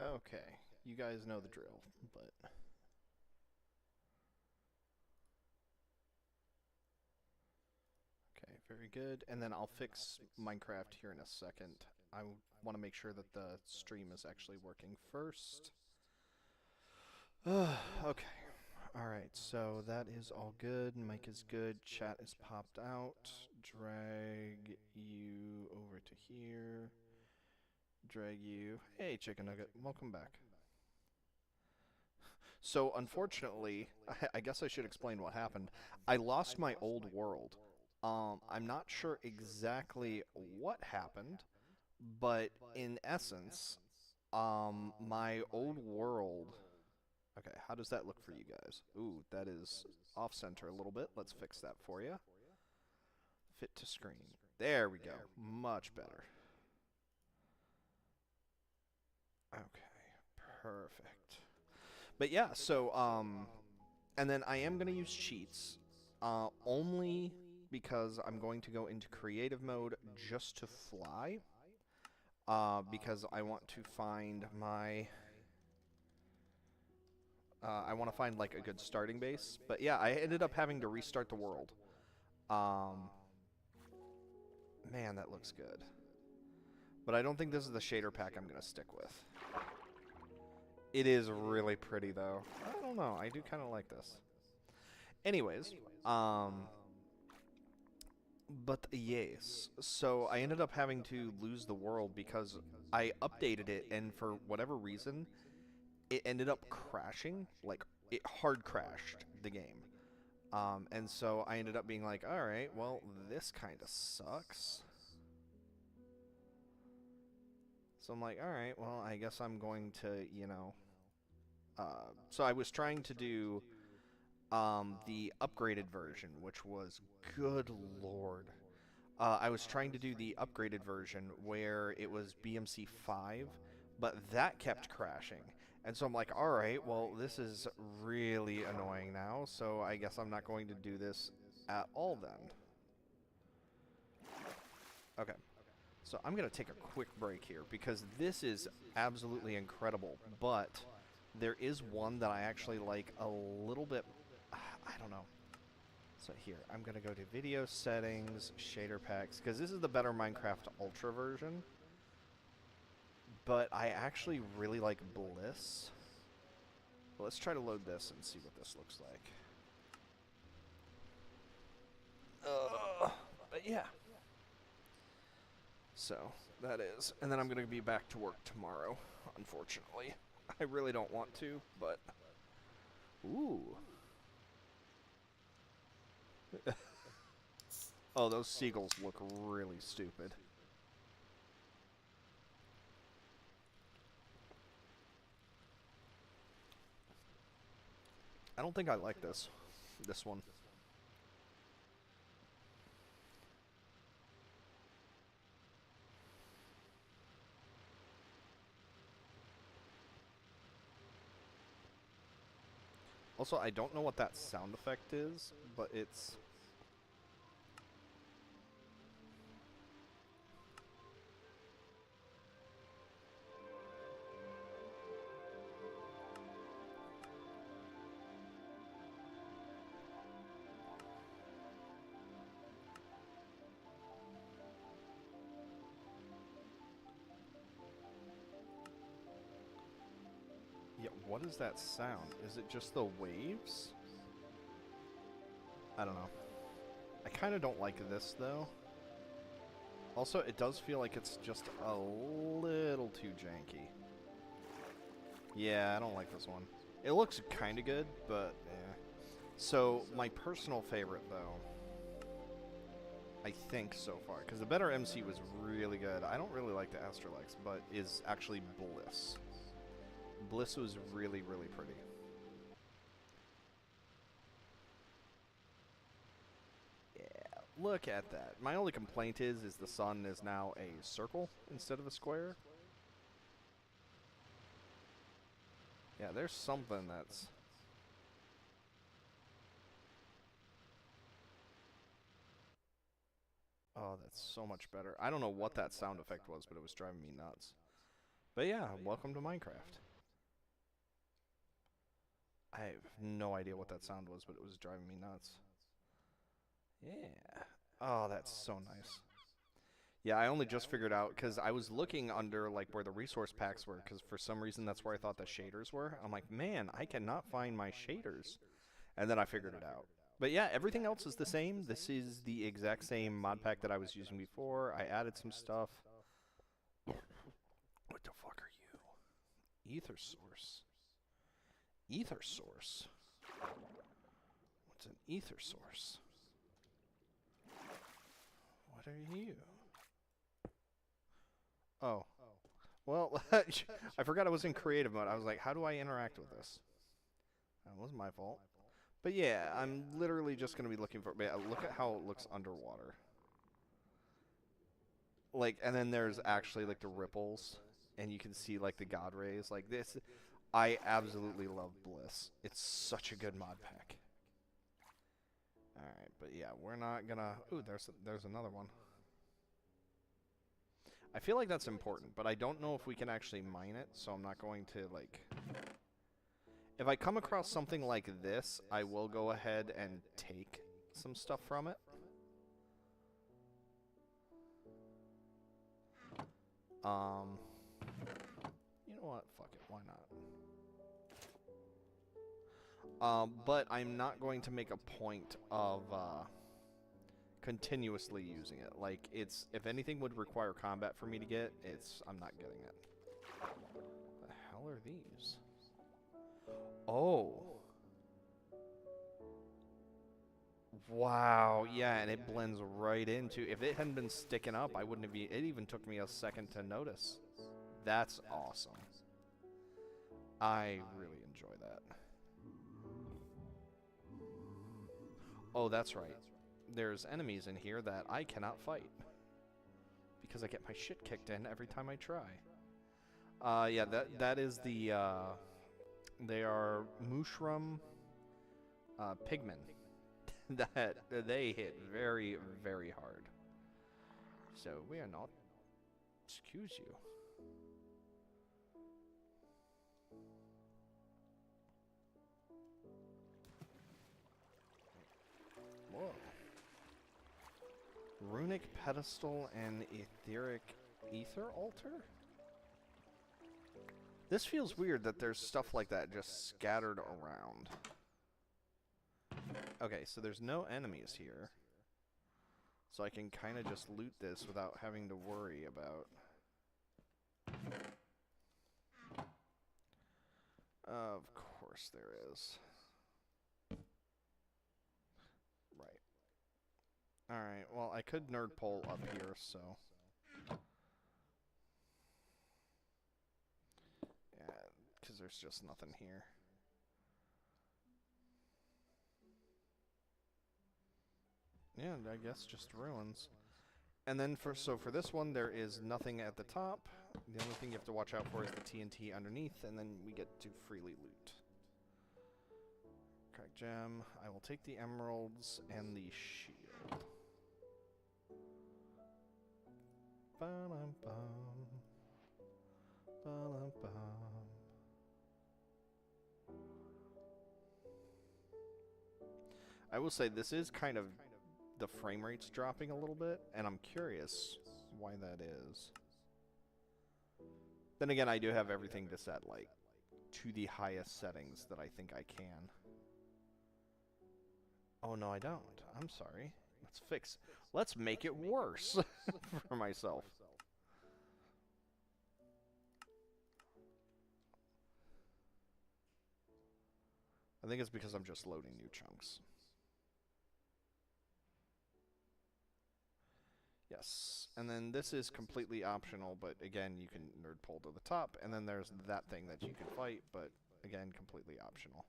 Okay, you guys know the drill, but... Okay, very good. And then I'll fix Minecraft here in a second. I want to make sure that the stream is actually working first. Okay. Alright, so that is all good. Mic is good. Chat is popped out. Drag you over to here. Drag you. Hey, Chicken Nugget. Welcome back. So, unfortunately, I guess I should explain what happened. I lost my old world. I'm not sure exactly what happened, but in essence, my old world. Okay, how does that look for you guys? Ooh, that is off center a little bit. Let's fix that for you. Fit to screen. There we go. Much better. Okay, perfect. But yeah, so and then I am going to use cheats, only because I'm going to go into creative mode just to fly, because I want to find my, I want to find like a good starting base. But yeah, I ended up having to restart the world. Um, man, that looks good. But I don't think this is the shader pack I'm going to stick with. It is really pretty though. I don't know, I do kind of like this. Anyways, but yes, so I ended up having to lose the world because I updated it, and for whatever reason, it ended up crashing. Like, it hard crashed the game. And so I ended up being like, alright, well, this kind of sucks. So I'm like, alright, well, I guess I'm going to, so I was trying to do the upgraded version, which was, good lord. I was trying to do the upgraded version where it was BMC 5, but that kept crashing. And so I'm like, alright, well, this is really annoying now, so I guess I'm not going to do this at all then. Okay, so I'm going to take a quick break here because this is absolutely incredible, but there is one that I actually like a little bit, I don't know. So here, I'm going to go to video settings, shader packs, because this is the better Minecraft Ultra version. But I actually really like Bliss. Well, let's try to load this and see what this looks like. But yeah. So, that is. And then I'm going to be back to work tomorrow, unfortunately. I really don't want to, but... Ooh. Oh, those seagulls look really stupid. I don't think I like this one. Also, I don't know what that sound effect is, but it's... Yeah, what is that sound? Is it just the waves? I don't know. I kind of don't like this, though. Also, it does feel like it's just a little too janky. Yeah, I don't like this one. It looks kind of good, but yeah. So, my personal favorite, though, I think so far, because the better MC was really good. I don't really like the Astralex, but is actually Bliss. Bliss was really, really pretty. Yeah, look at that. My only complaint is the sun is now a circle instead of a square. Yeah, there's something that's... Oh, that's so much better. I don't know what that sound effect was, but it was driving me nuts. But yeah, welcome to Minecraft. I have no idea what that sound was, but it was driving me nuts. Yeah. Oh, that's so nice. Yeah, I only just figured out because I was looking under like where the resource packs were because for some reason that's where I thought the shaders were. I'm like, man, I cannot find my shaders. And then I figured it out. But yeah, everything else is the same. This is the exact same mod pack that I was using before. I added some stuff. What the fuck are you? Ether source. Ether source. What's an ether source? What are you? Oh. Well, I forgot I was in creative mode. I was like, how do I interact with this? That wasn't my fault. But yeah, I'm literally just going to be looking for... Yeah, look at how it looks underwater. Like, and then there's actually, like, the ripples. And you can see, like, the god rays. Like, this... I absolutely love Bliss. It's such a good mod pack. Alright, but yeah, we're not gonna... Ooh, there's another one. I feel like that's important, but I don't know if we can actually mine it, so I'm not going to, like... If I come across something like this, I will go ahead and take some stuff from it. You know what? Fuck it. Why not? But I'm not going to make a point of continuously using it. Like, it's... If anything would require combat for me to get, I'm not getting it. What the hell are these? Oh. Wow, yeah, and it blends right into... If it hadn't been sticking up, I wouldn't have... It even took me a second to notice. That's awesome. I really enjoy that. Oh, that's right. There's enemies in here that I cannot fight. Because I get my shit kicked in every time I try. Yeah, that is the... They are mushroom pigmen. That they hit very, very hard. So we are not... Excuse you. Whoa. Runic pedestal and etheric ether altar? This feels weird that there's stuff like that just scattered around. Okay, so there's no enemies here. So I can kind of just loot this without having to worry about... Of course there is. Right. Alright, well, I could nerd pole up here, so... Yeah, because there's just nothing here. Yeah, I guess just ruins. And then for this one, there is nothing at the top. The only thing you have to watch out for is the TNT underneath, and then we get to freely loot. Cracked gem. I will take the emeralds and the shield. Ba-dum-bum. Ba-dum-bum. I will say this is kind of... The frame rate's dropping a little bit, and I'm curious why that is. Then again, I do have everything to set, like, to the highest settings that I think I can. Oh, no, I don't. I'm sorry. Let's make it worse for myself. I think it's because I'm just loading new chunks. Yes, and then this is completely optional, but again, you can nerd pole to the top, and then there's that thing that you can fight, but again, completely optional.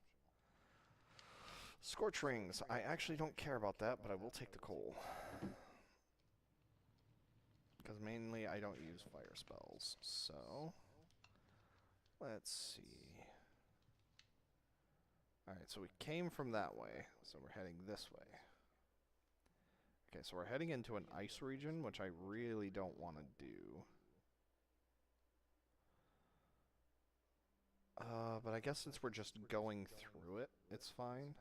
Scorch rings. I actually don't care about that, but I will take the coal. Because mainly I don't use fire spells, so... Let's see... Alright, so we came from that way, so we're heading this way. Okay, so we're heading into an ice region, which I really don't want to do. But I guess since we're just going through it, it's fine.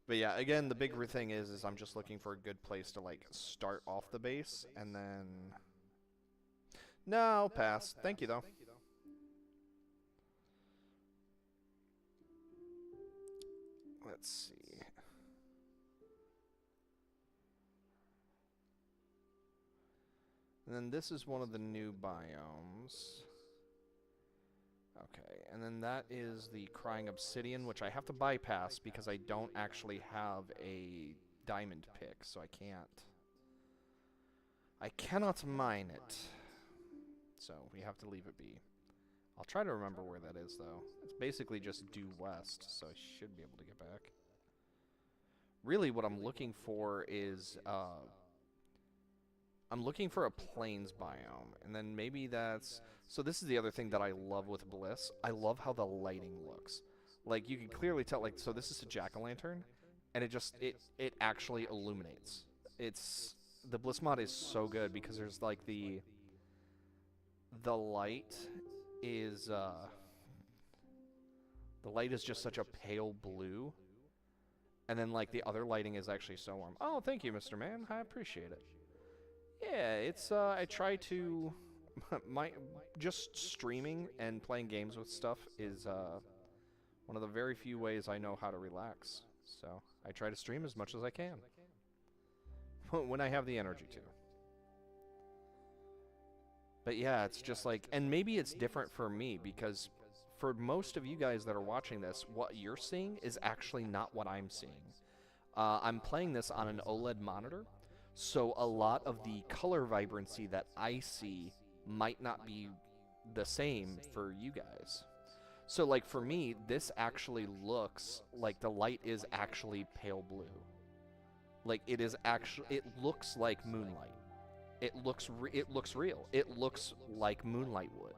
But yeah, again, the bigger thing is I'm just looking for a good place to, like, start off the base, and then... No, pass. Thank you, though. Let's see. And then this is one of the new biomes. Okay, and then that is the Crying Obsidian, which I have to bypass because I don't actually have a diamond pick, so I cannot mine it. So we have to leave it be. I'll try to remember where that is, though. It's basically just due west, so I should be able to get back. Really, what I'm looking for is, I'm looking for a plains biome, and then maybe that's... So this is the other thing that I love with Bliss. I love how the lighting looks. Like, you can clearly tell, like, so this is a jack-o'-lantern, and it actually illuminates. The Bliss mod is so good because there's, like, the light is, the light is just such a pale blue, and then, like, the other lighting is actually so warm. Oh, thank you, Mr. Man. I appreciate it. Yeah, it's, I try to... just streaming and playing games with stuff is one of the very few ways I know how to relax. So I try to stream as much as I can when I have the energy to. But yeah, it's just like, and maybe it's different for me because for most of you guys that are watching this, what you're seeing is actually not what I'm seeing. I'm playing this on an OLED monitor, so a lot of the color vibrancy that I see might not be the same for you guys. So, like, for me, this actually looks like the light is actually pale blue. Like, it looks like moonlight. It looks real. It looks like moonlight would.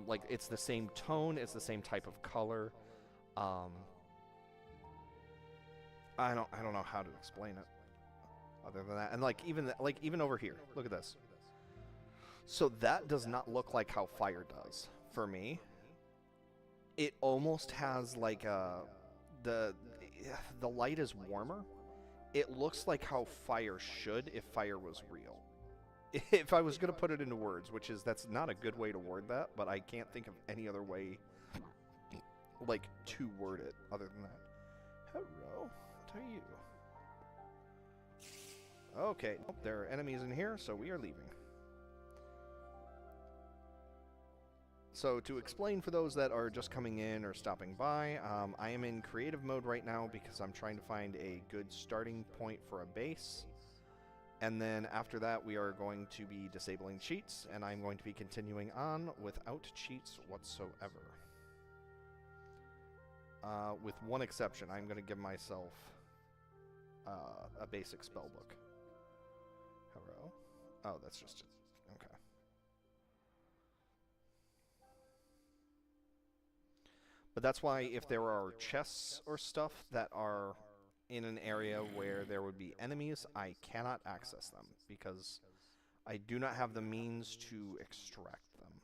Like, it's the same tone, it's the same type of color. I don't know how to explain it other than that. And like even over here, look at this. So that does not look like how fire does for me. It almost has like the light is warmer. It looks like how fire should if fire was real. If I was going to put it into words, that's not a good way to word that, but I can't think of any other way like to word it other than that. Hello, what are you? Okay, nope, there are enemies in here, so we are leaving. So to explain for those that are just coming in or stopping by, I am in creative mode right now because I'm trying to find a good starting point for a base. And then after that, we are going to be disabling cheats, and I'm going to be continuing on without cheats whatsoever. With one exception, I'm going to give myself a basic spell book. Hello? Oh, that's just it. Okay. But that's why if there are chests or stuff that are in an area where there would be enemies, I cannot access them because I do not have the means to extract them.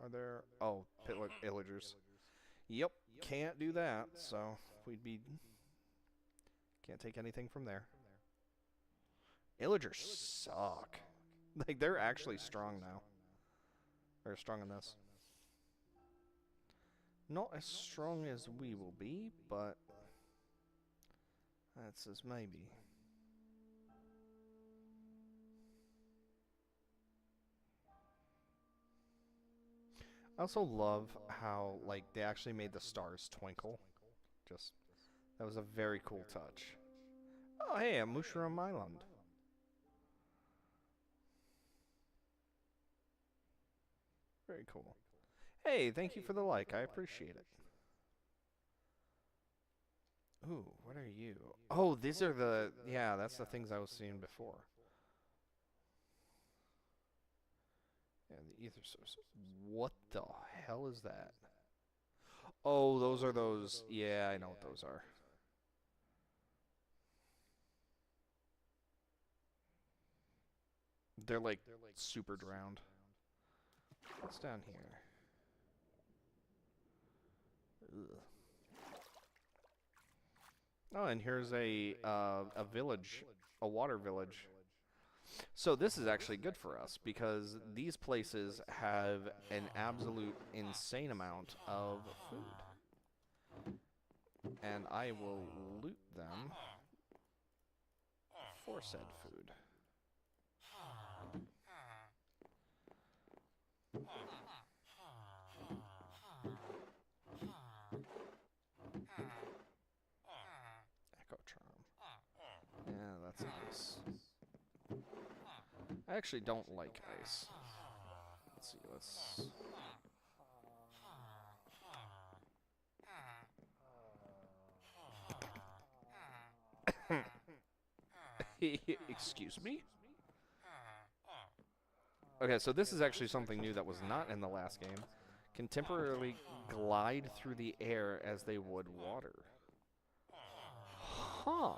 Are there... Oh, pit illagers. Yep, can't do that, so we'd be... Can't take anything from there. Illagers suck. Like, they're actually strong now. They're strong in this. Not as strong as we will be, but... That's as maybe. I also love how, like, they actually made the stars twinkle. Just, that was a very cool touch. Oh, hey, a Mushroom Island. Very cool. Hey, thank you for the like. I appreciate it. Ooh, what are you? Oh, these are the... Yeah, that's the things I was seeing before. Yeah, the ether source. What the hell is that? Oh, those are those... Yeah, I know what those are. They're like super drowned. What's down here? Ugh. Oh, and here's a village, a water village. So this is actually good for us because these places have an absolute insane amount of food. And I will loot them for said food. Echo Charm. Yeah, that's nice. I actually don't like ice. Let's see, let's... Excuse me? Okay, so this is actually something new that was not in the last game. Can temporarily glide through the air as they would water. Huh.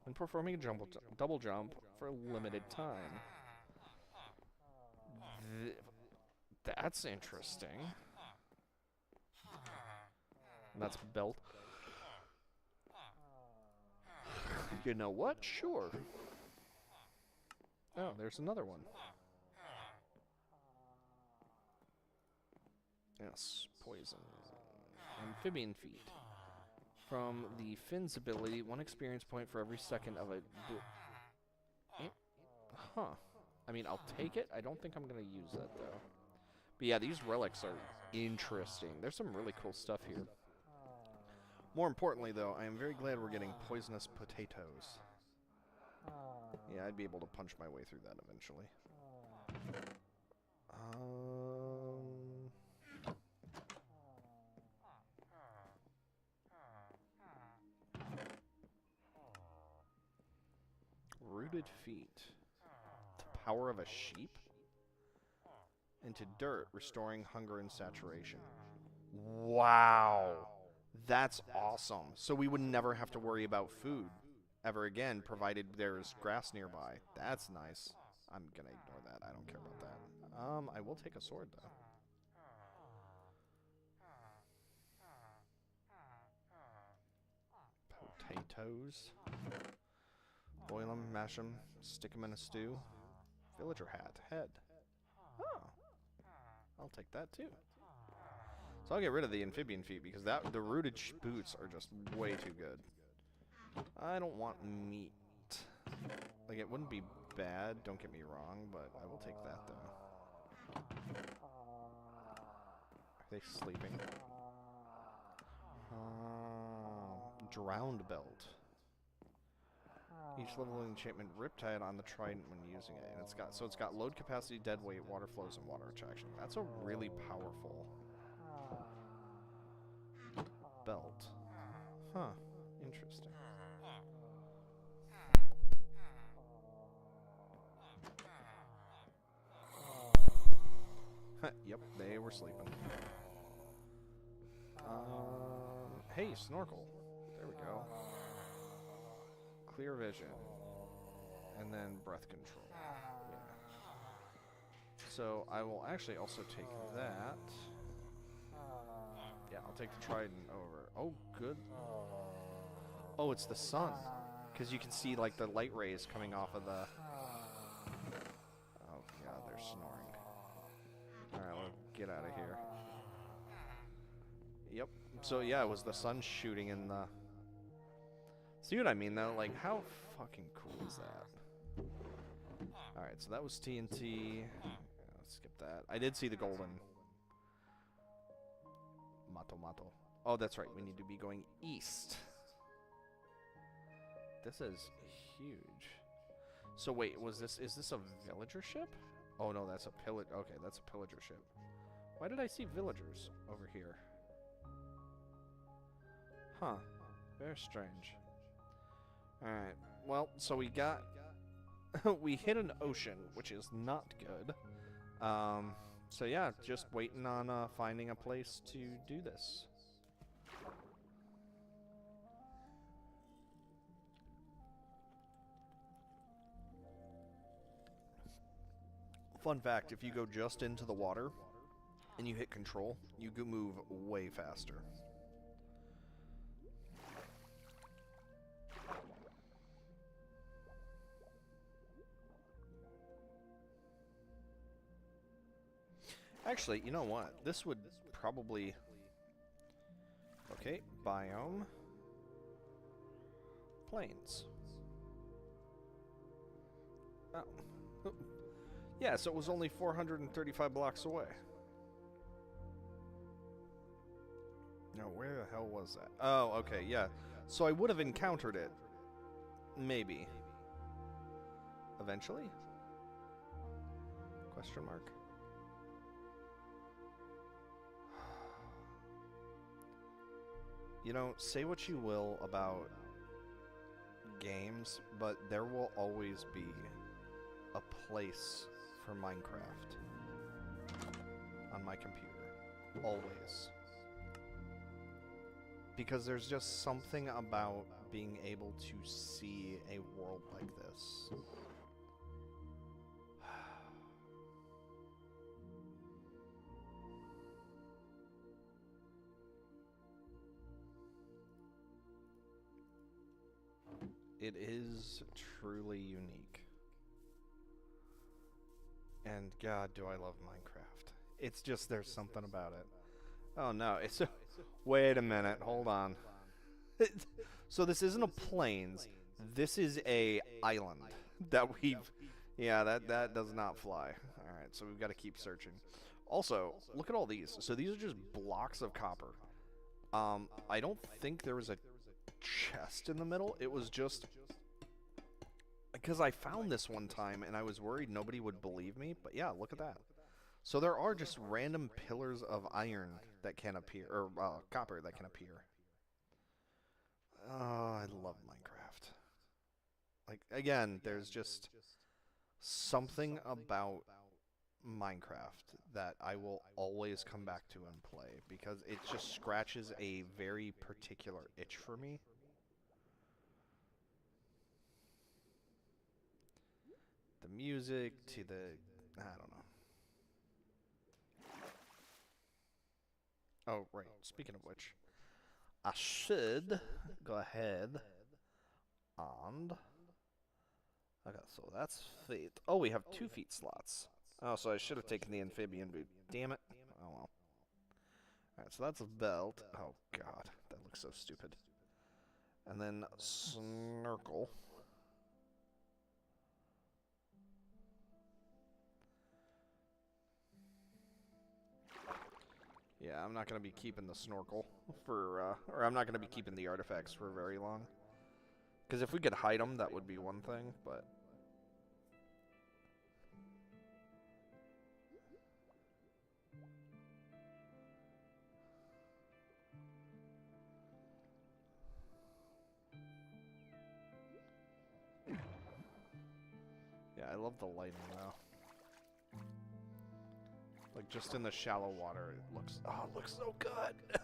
When performing a double jump for a limited time. That's interesting. That's belt. You know what? Sure. Oh, there's another one. Yes, poison. Amphibian feet. From the Finn's ability, 1 experience point for every second of a... Huh. I mean, I'll take it. I don't think I'm going to use that, though. But yeah, these relics are interesting. There's some really cool stuff here. More importantly, though, I am very glad we're getting poisonous potatoes. Yeah, I'd be able to punch my way through that eventually. Rooted feet. The power of a sheep? Into dirt, restoring hunger and saturation. Wow! That's awesome. So we would never have to worry about food ever again, provided there's grass nearby. That's nice. I'm gonna ignore that. I don't care about that. I will take a sword, though. Potatoes. Boil them, mash them, stick them in a stew. Villager hat. Head. Oh. I'll take that, too. So I'll get rid of the amphibian feet because the rooted boots are just way too good. I don't want meat. Like, it wouldn't be bad, don't get me wrong, but I will take that, though. Are they sleeping? Drowned belt. Each level of enchantment Riptide on the trident when using it. And it's got load capacity, dead weight, water flows, and water attraction. That's a really powerful belt. Huh. Interesting. Yep, they were sleeping. Hey, snorkel. There we go. Clear vision. And then breath control. Yeah. So I will actually also take that. Yeah, I'll take the trident over. Oh, good. Oh, it's the sun. Because you can see, like, the light rays coming off of the... Oh, God, they're snoring. Alright, we'll get out of here. Yep. So, yeah, it was the sun shooting in the... See what I mean, though? Like, how fucking cool is that? Alright, so that was TNT. Yeah, let's skip that. I did see the golden... Mato. Oh, that's right. We need to be going east. This is huge. So wait, is this a villager ship? Oh no, that's a pillager. Okay, that's a pillager ship. Why did I see villagers over here? Huh. Very strange. Alright. Well, so we got... we hit an ocean, which is not good. So yeah, just waiting on finding a place to do this. Fun fact, if you go just into the water and you hit control, you can move way faster. Actually, you know what? This would probably... Okay, biome. Plains. Oh. Yeah, so it was only 435 blocks away. Now, where the hell was that? Oh, okay, yeah. So I would have encountered it. Maybe. Eventually? Question mark. You know, say what you will about games, but there will always be a place for Minecraft on my computer. Always. Because there's just something about being able to see a world like this. It is truly unique. And God, do I love Minecraft. It's just, there's something about it. Oh no, it's... Wait a minute, hold on. So this isn't a plains. This is a island that we've... Yeah, that does not fly. Alright, so we've got to keep searching. Also, look at all these. So these are just blocks of copper. I don't think there was a chest in the middle. It was just... Because I found this one time and I was worried nobody would believe me. But yeah, look at that. So there are just random pillars of iron that can appear, or copper that can appear. Oh, I love Minecraft. Like, again, there's just something about Minecraft that I will always come back to and play because it just scratches a very particular itch for me. The music to the, I don't know. Oh, right. Speaking of which, I should go ahead and... Okay, so that's feet. Oh, we have 2 feet slots. Oh, so I should have taken the amphibian boot. Damn it. Oh, well. Alright, so that's a belt. Oh, God. That looks so stupid. And then snorkel. Yeah, I'm not going to be keeping the snorkel for, or I'm not going to be keeping the artifacts for very long. Because if we could hide them, that would be one thing, but... Yeah, I love the lighting, though. Like, just in the shallow water, it looks so good!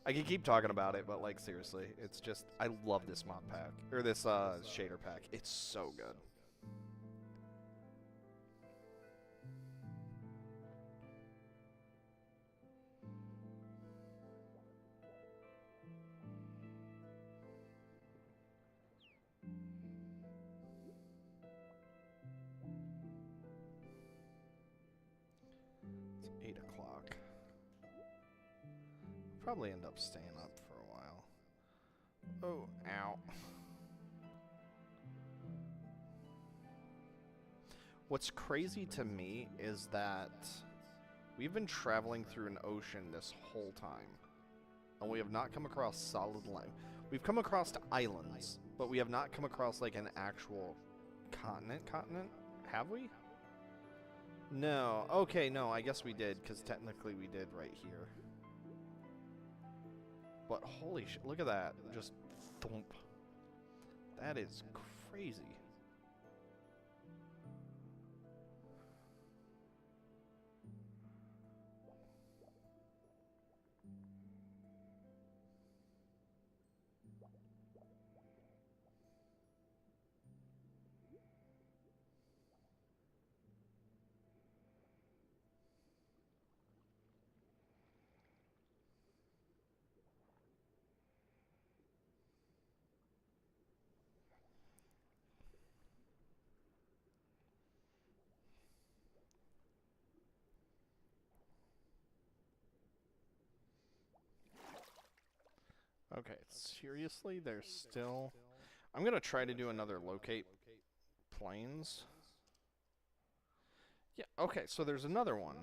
I can keep talking about it, but, like, seriously, it's just, I love this mod pack, or this, shader pack. It's so good. It's 8 o'clock. Probably end up staying up for a while. Oh, ow. What's crazy to me is that we've been traveling through an ocean this whole time, and we have not come across solid land. We've come across islands, but we have not come across, like, an actual continent? Have we? No. Okay, no, I guess we did, because technically we did right here. But holy shit, look at that. Just thump. That is crazy. Okay, seriously? There's still... I'm going to try to do another locate planes. Yeah, okay, so there's another one.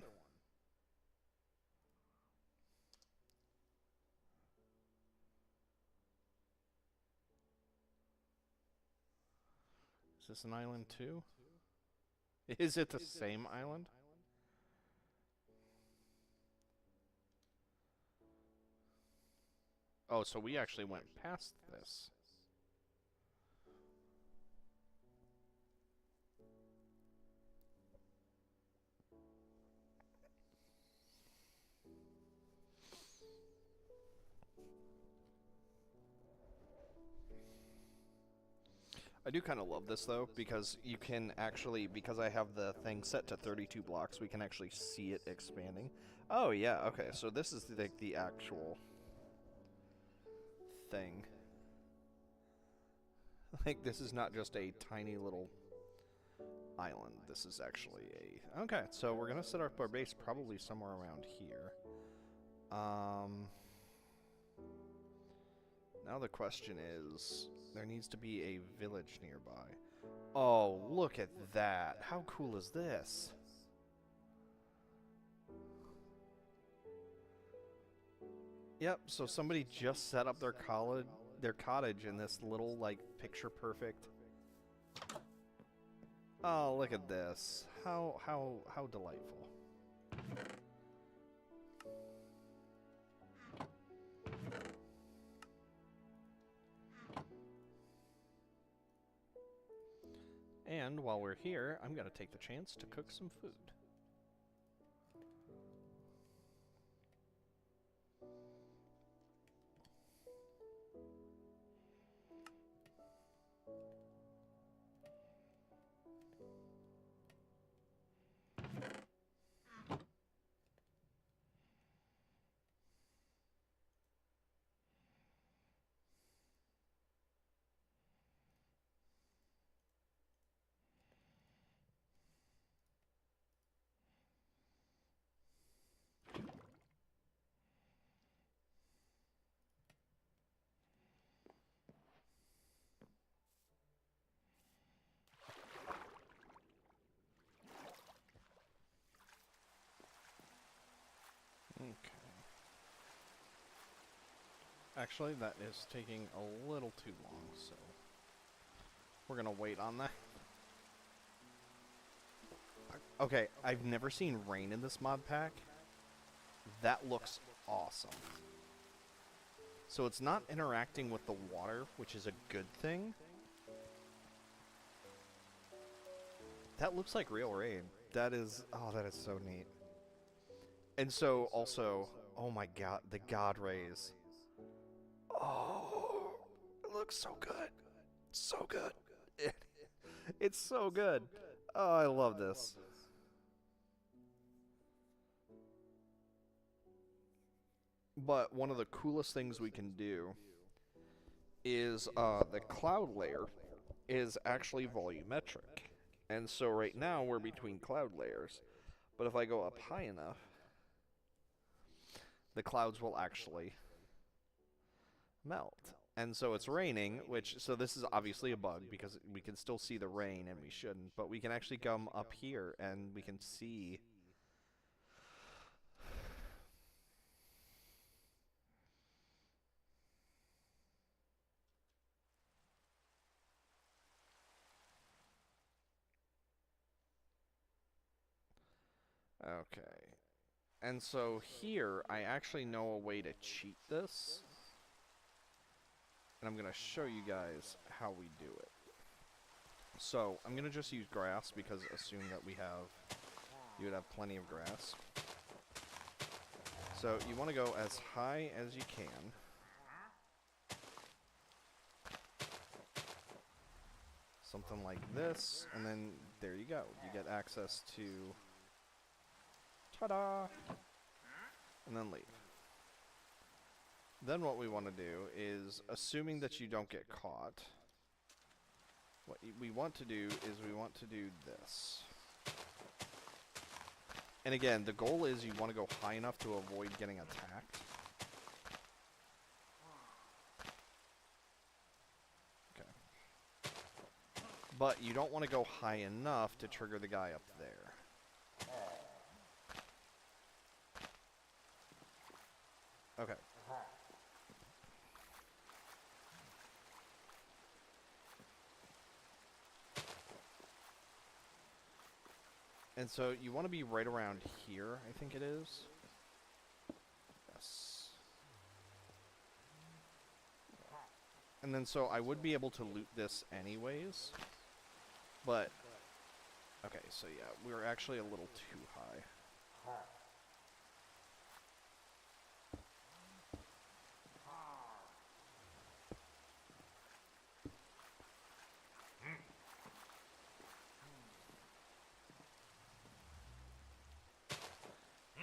Is this an island too? Is it the same island? Oh, so we actually went past this. I do kind of love this though, because you can actually, because I have the thing set to 32 blocks, we can actually see it expanding. Oh yeah, okay, so this is like the actual thing. Like, this is not just a tiny little island. This is actually a... Okay, so we're gonna set up our base probably somewhere around here. Now the question is, there needs to be a village nearby. Oh, look at that. How cool is this? Yep, so somebody just set up their cottage in this little, like, picture-perfect... Oh, look at this. How delightful. And while we're here, I'm going to take the chance to cook some food. Okay. Actually, that is taking a little too long, so we're gonna wait on that. Okay, I've never seen rain in this mod pack. That looks awesome. So it's not interacting with the water, which is a good thing. That looks like real rain. That is, oh, that is so neat. And so, also, oh my god, the god rays. Oh, it looks so good. So good. It's so good. Oh, I love this. But one of the coolest things we can do is the cloud layer is actually volumetric. And so right now we're between cloud layers. But if I go up high enough, the clouds will actually melt. And so it's raining, so this is obviously a bug because we can still see the rain and we shouldn't, but we can actually come up here and we can see. Okay. And so here, I actually know a way to cheat this. And I'm going to show you guys how we do it. So, I'm going to just use grass because assume that you would have plenty of grass. So, you want to go as high as you can. Something like this, and then there you go. You get access to... Ta-da! And then leave. Then what we want to do is, assuming that you don't get caught, what we want to do is we want to do this. And again, the goal is you want to go high enough to avoid getting attacked. But you don't want to go high enough to trigger the guy up there. Okay. And so you want to be right around here, I think it is. Yes. And then so I would be able to loot this anyways. But, okay, so yeah, we were actually a little too high.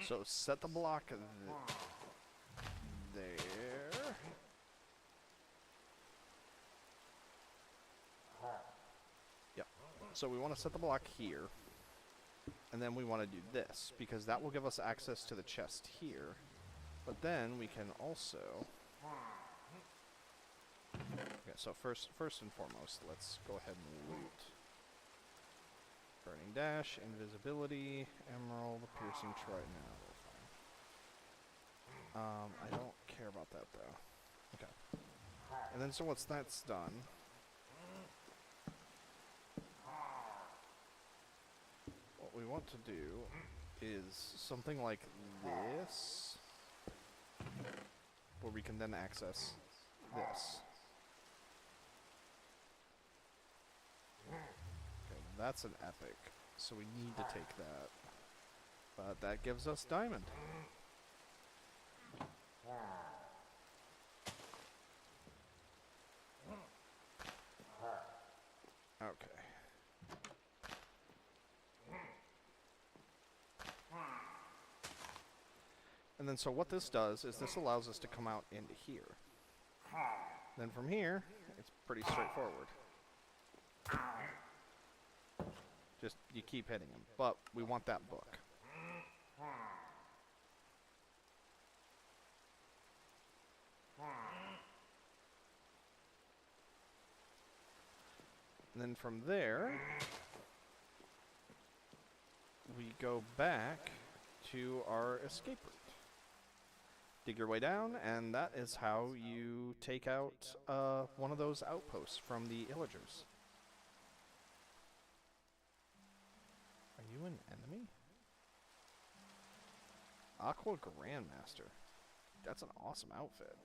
So set the block there. Yep. So we want to set the block here. And then we want to do this, because that will give us access to the chest here. But then we can also... Okay, so first and foremost, let's go ahead and loot. Burning Dash, Invisibility, Emerald, Piercing Trident. No, we're fine. I don't care about that, though. Okay. And then so once that's done... What we want to do is something like this, where we can then access this. Okay, that's an epic, so we need to take that. But that gives us diamond. Okay. And then so what this does is this allows us to come out into here. Then from here, it's pretty straightforward. Just, you keep hitting him. But we want that book. And then from there, we go back to our escape route. Dig your way down, and that is how you take out one of those outposts from the Illagers. Are you an enemy? Aqua Grandmaster. That's an awesome outfit.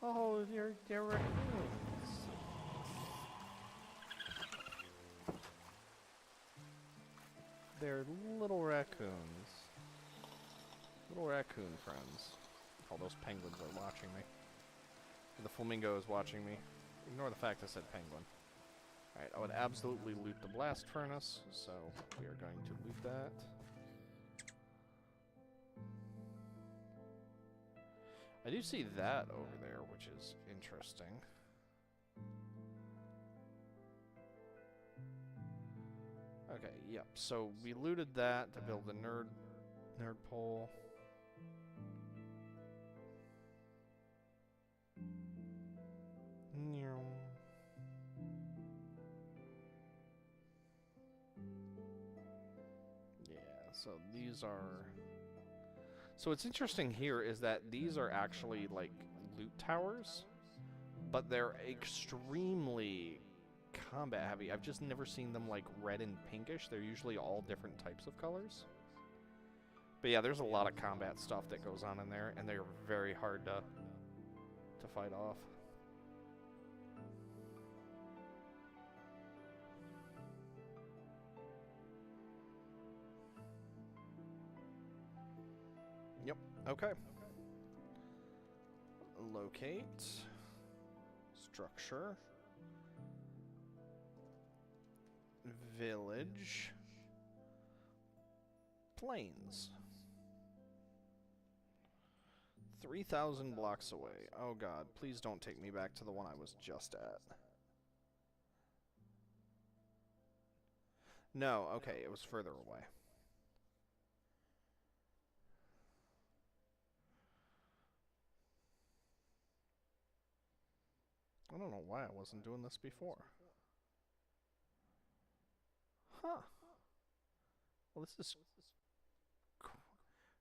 Oh, they're raccoons. They're little raccoons. Little raccoon friends. All those penguins are watching me. The flamingo is watching me. Ignore the fact I said penguin. Alright, I would absolutely loot the blast furnace, so we are going to loot that. I do see that over there, which is interesting. Okay, yep. So we looted that to build the nerd pole. Yeah, so these are... So what's interesting here is that these are actually like loot towers, but they're extremely combat heavy. I've just never seen them like red and pinkish. They're usually all different types of colors. But yeah, there's a lot of combat stuff that goes on in there, and they're very hard to fight off. Yep, okay. Locate. Structure. Village. Plains. 3,000 blocks away. Oh god, please don't take me back to the one I was just at. No, okay, it was further away. I don't know why I wasn't doing this before. Huh. Well, this is...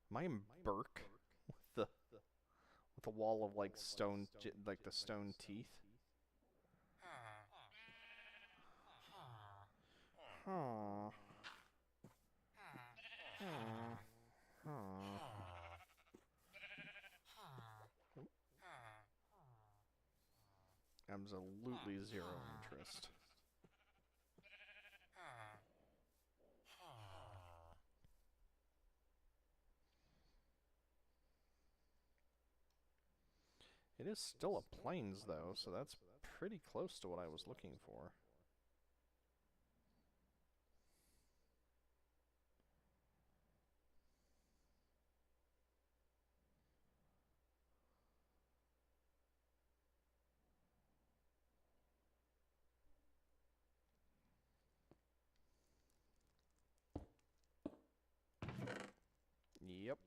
Am I in Burke? With the wall of, like, stone... like, the stone teeth? Huh. Absolutely zero interest. It is still a plains, though, so that's pretty close to what I was looking for. Yep.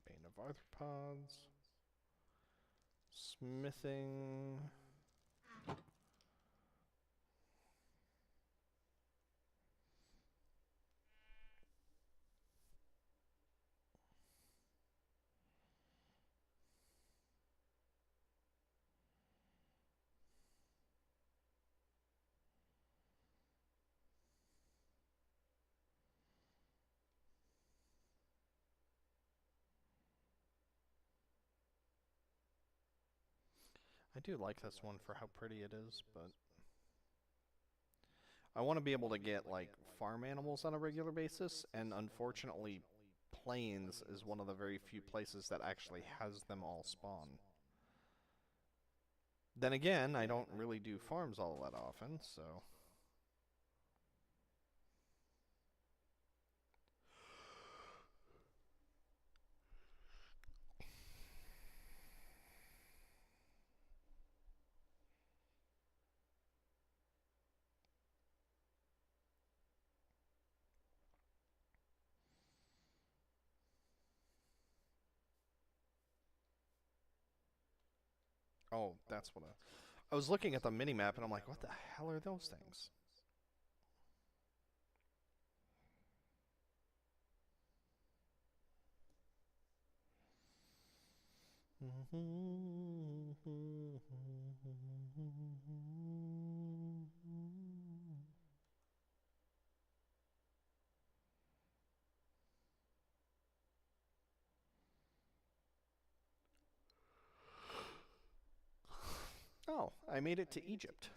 Bane of Arthropods. Smithing. I do like this one for how pretty it is, but I want to be able to get, like, farm animals on a regular basis, and unfortunately, Plains is one of the very few places that actually has them all spawn. Then again, I don't really do farms all that often, so... Oh, that's what I was looking at the mini-map, and I'm like, what the hell are those things? Oh, I made it to Egypt.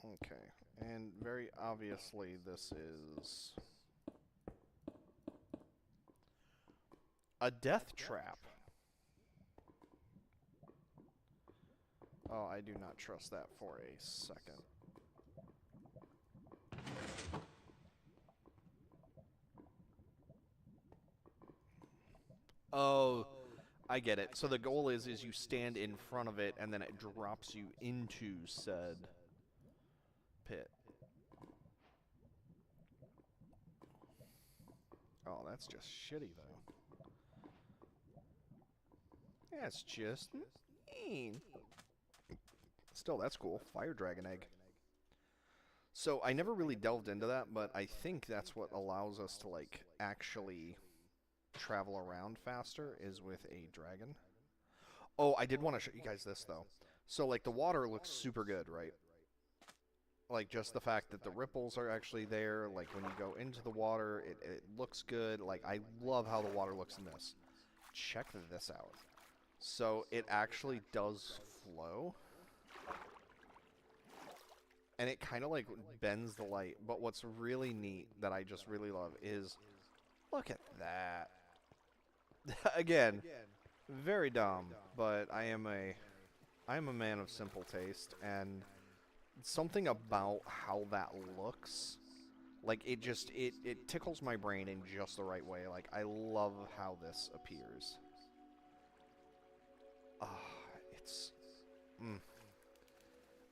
Okay, and very obviously this is a death trap. Oh, I do not trust that for a second. Oh, I get it. So the goal is you stand in front of it, and then it drops you into said pit. Oh, that's just shitty, though. That's just mean. Still, that's cool. Fire Dragon Egg. So I never really delved into that, but I think that's what allows us to, like, actually travel around faster is with a dragon. Oh, I did want to show you guys this, though. So, like, the water looks super good, right? Like, just the fact that the ripples are actually there. Like, when you go into the water, it looks good. Like, I love how the water looks in this. Check this out. So, it actually does flow. And it kind of, like, bends the light. But what's really neat that I just really love is, look at that. Again, very dumb, but I am a man of simple taste, and something about how that looks, like, it just, it tickles my brain in just the right way. Like, I love how this appears. It's...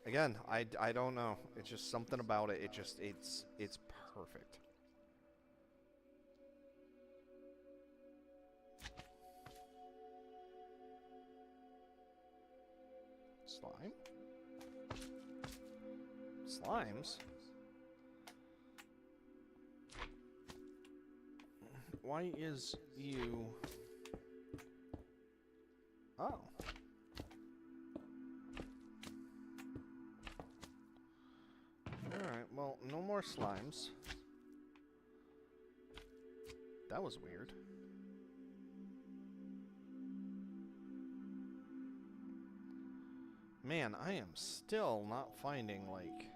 Again, I don't know. It's just something about it. It's perfect. Slime? Slimes? Why is you... Oh. Alright, well, no more slimes. That was weird. Man, I am still not finding, like,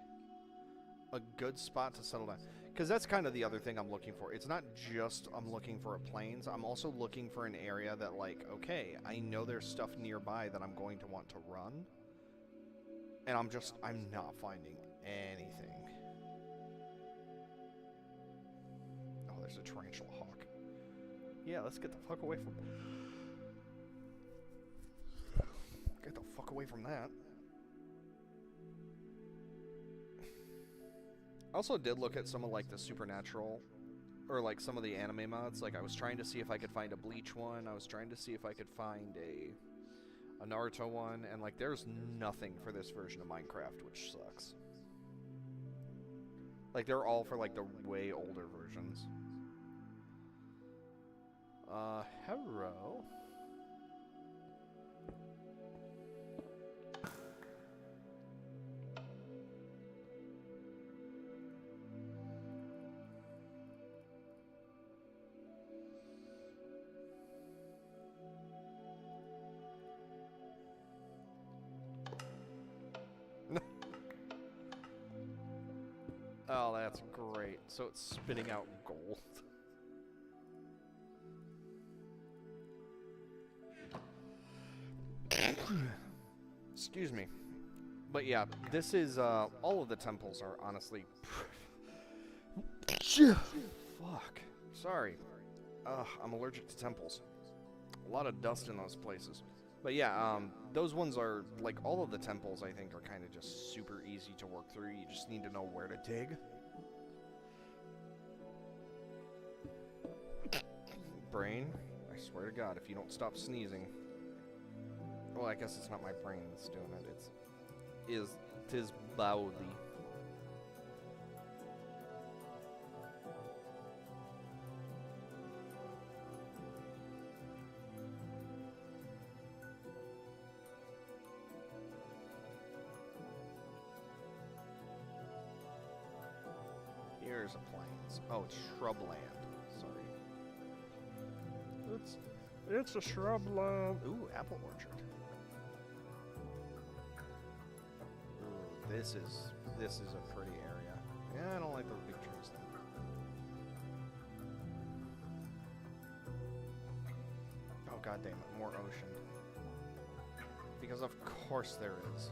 a good spot to settle down. Because that's kind of the other thing I'm looking for. It's not just I'm looking for a plains. I'm also looking for an area that, like, okay, I know there's stuff nearby that I'm going to want to run. And I'm not finding anything. Oh, there's a tarantula hawk. Yeah, let's get the fuck away from... Get the fuck away from that. I also did look at some of, like, the supernatural, or, like, some of the anime mods. Like, I was trying to see if I could find a Bleach one. I was trying to see if I could find a Naruto one. And, like, there's nothing for this version of Minecraft, which sucks. Like, they're all for, like, the way older versions. Hello. Oh, that's great. So it's spitting out gold. Excuse me. But yeah, this is, all of the temples are honestly... Fuck. Sorry. I'm allergic to temples. A lot of dust in those places. But yeah, those ones are, like, all of the temples, I think, are kind of just super easy to work through. You just need to know where to dig. Brain, I swear to God, if you don't stop sneezing... Well, I guess it's not my brain that's doing it, tis Baudi. Here's a plains. Oh, it's shrubland. Sorry. It's a shrubland. Ooh, apple orchard. Ooh, this is a pretty area. Yeah, I don't like those big trees then. Oh, god damn it, more ocean. Because of course there is.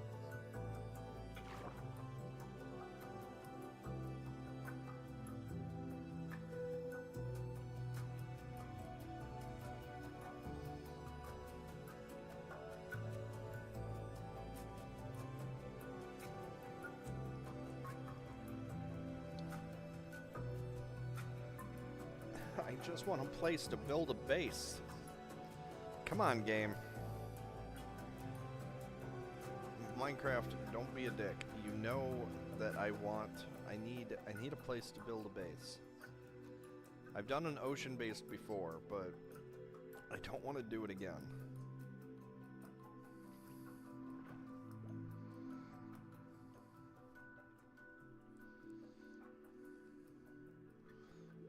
I just want a place to build a base. Come on, game. Minecraft, don't be a dick. You know that I need a place to build a base. I've done an ocean base before, but I don't want to do it again.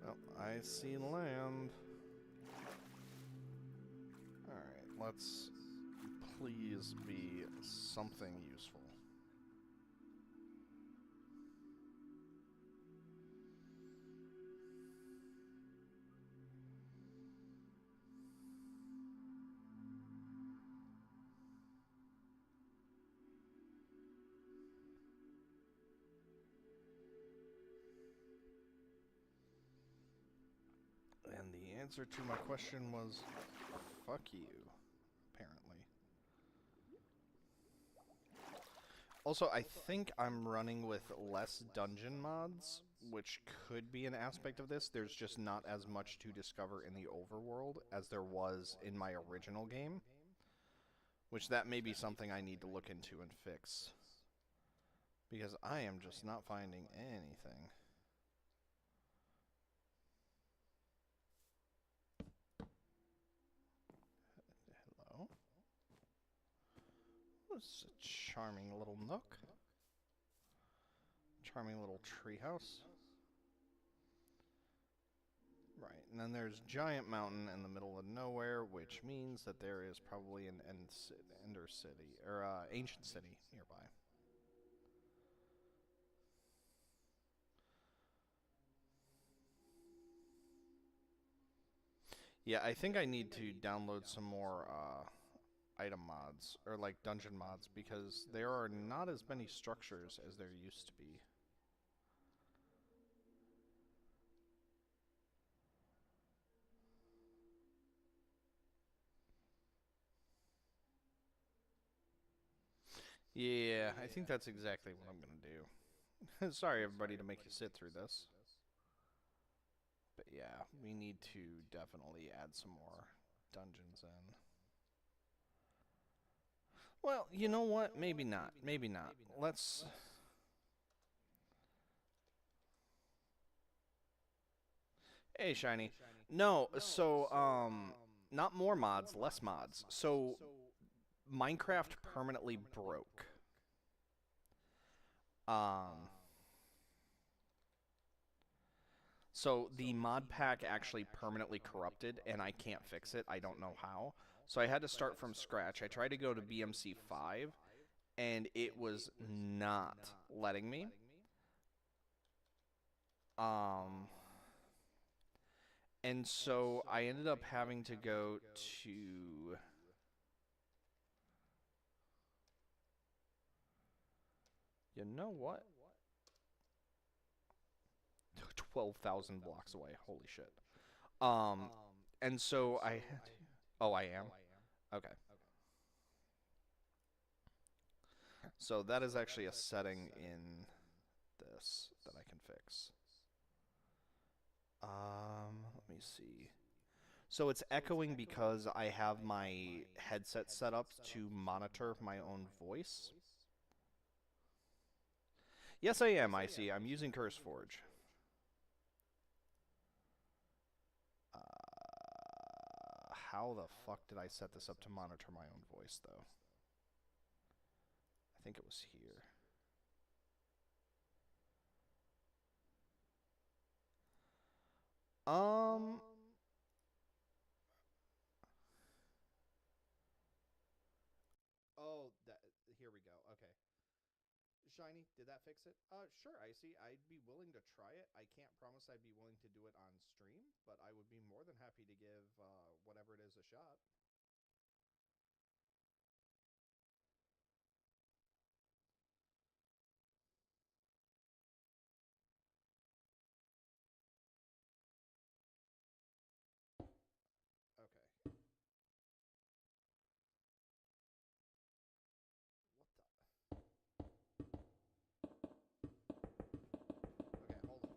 Oh, I see land. Alright, let's please be something useful. And the answer to my question was, fuck you, apparently. Also, I think I'm running with less dungeon mods, which could be an aspect of this. There's just not as much to discover in the overworld as there was in my original game. Which that may be something I need to look into and fix. Because I am just not finding anything. Hello? This is a charming little nook. Charming little treehouse. Right, and then there's Giant Mountain in the middle of nowhere, which means that there is probably an Ender City, or Ancient City nearby. Yeah, I think I need to download some more item mods, or like dungeon mods, because there are not as many structures as there used to be. Yeah, I think that's exactly what I'm gonna do. Sorry, everybody, to make you sit through this. But yeah, we need to definitely add some more dungeons in. Well, you know what? Maybe not. Maybe not. Let's... Hey, Shiny. No, so, not more mods, less mods. So, Minecraft permanently broke. So the mod pack actually permanently corrupted, and I can't fix it. I don't know how. So I had to start from scratch. I tried to go to BMC 5, and it was not letting me. And so I ended up having to go to... You know what? 12,000 blocks away. Holy shit. And so I had to... Oh, I am? Okay. So that is actually a setting in this that I can fix. Let me see. So it's echoing because I have my headset set up to monitor my own voice. Yes, I am, I see. I'm using CurseForge. How the fuck did I set this up to monitor my own voice, though? I think it was here. Oh, here we go. Okay. Shiny, did that fix it? Sure, I see. I'd be willing to try it. I can't promise I'd be willing to do it on stream, but I would be more than happy to give whatever it is a shot. Okay. Okay, hold on.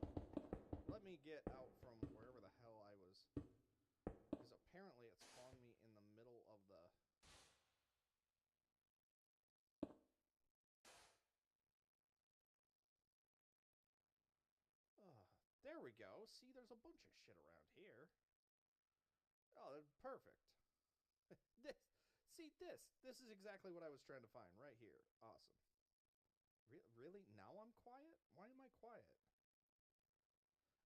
Let me get out from wherever the hell I was, because apparently it's calling me in the middle of the... There we go. See, there's a bunch of shit around here. Oh, perfect. this, this is exactly what I was trying to find right here. Awesome. Really? Now I'm quiet? Why am I quiet?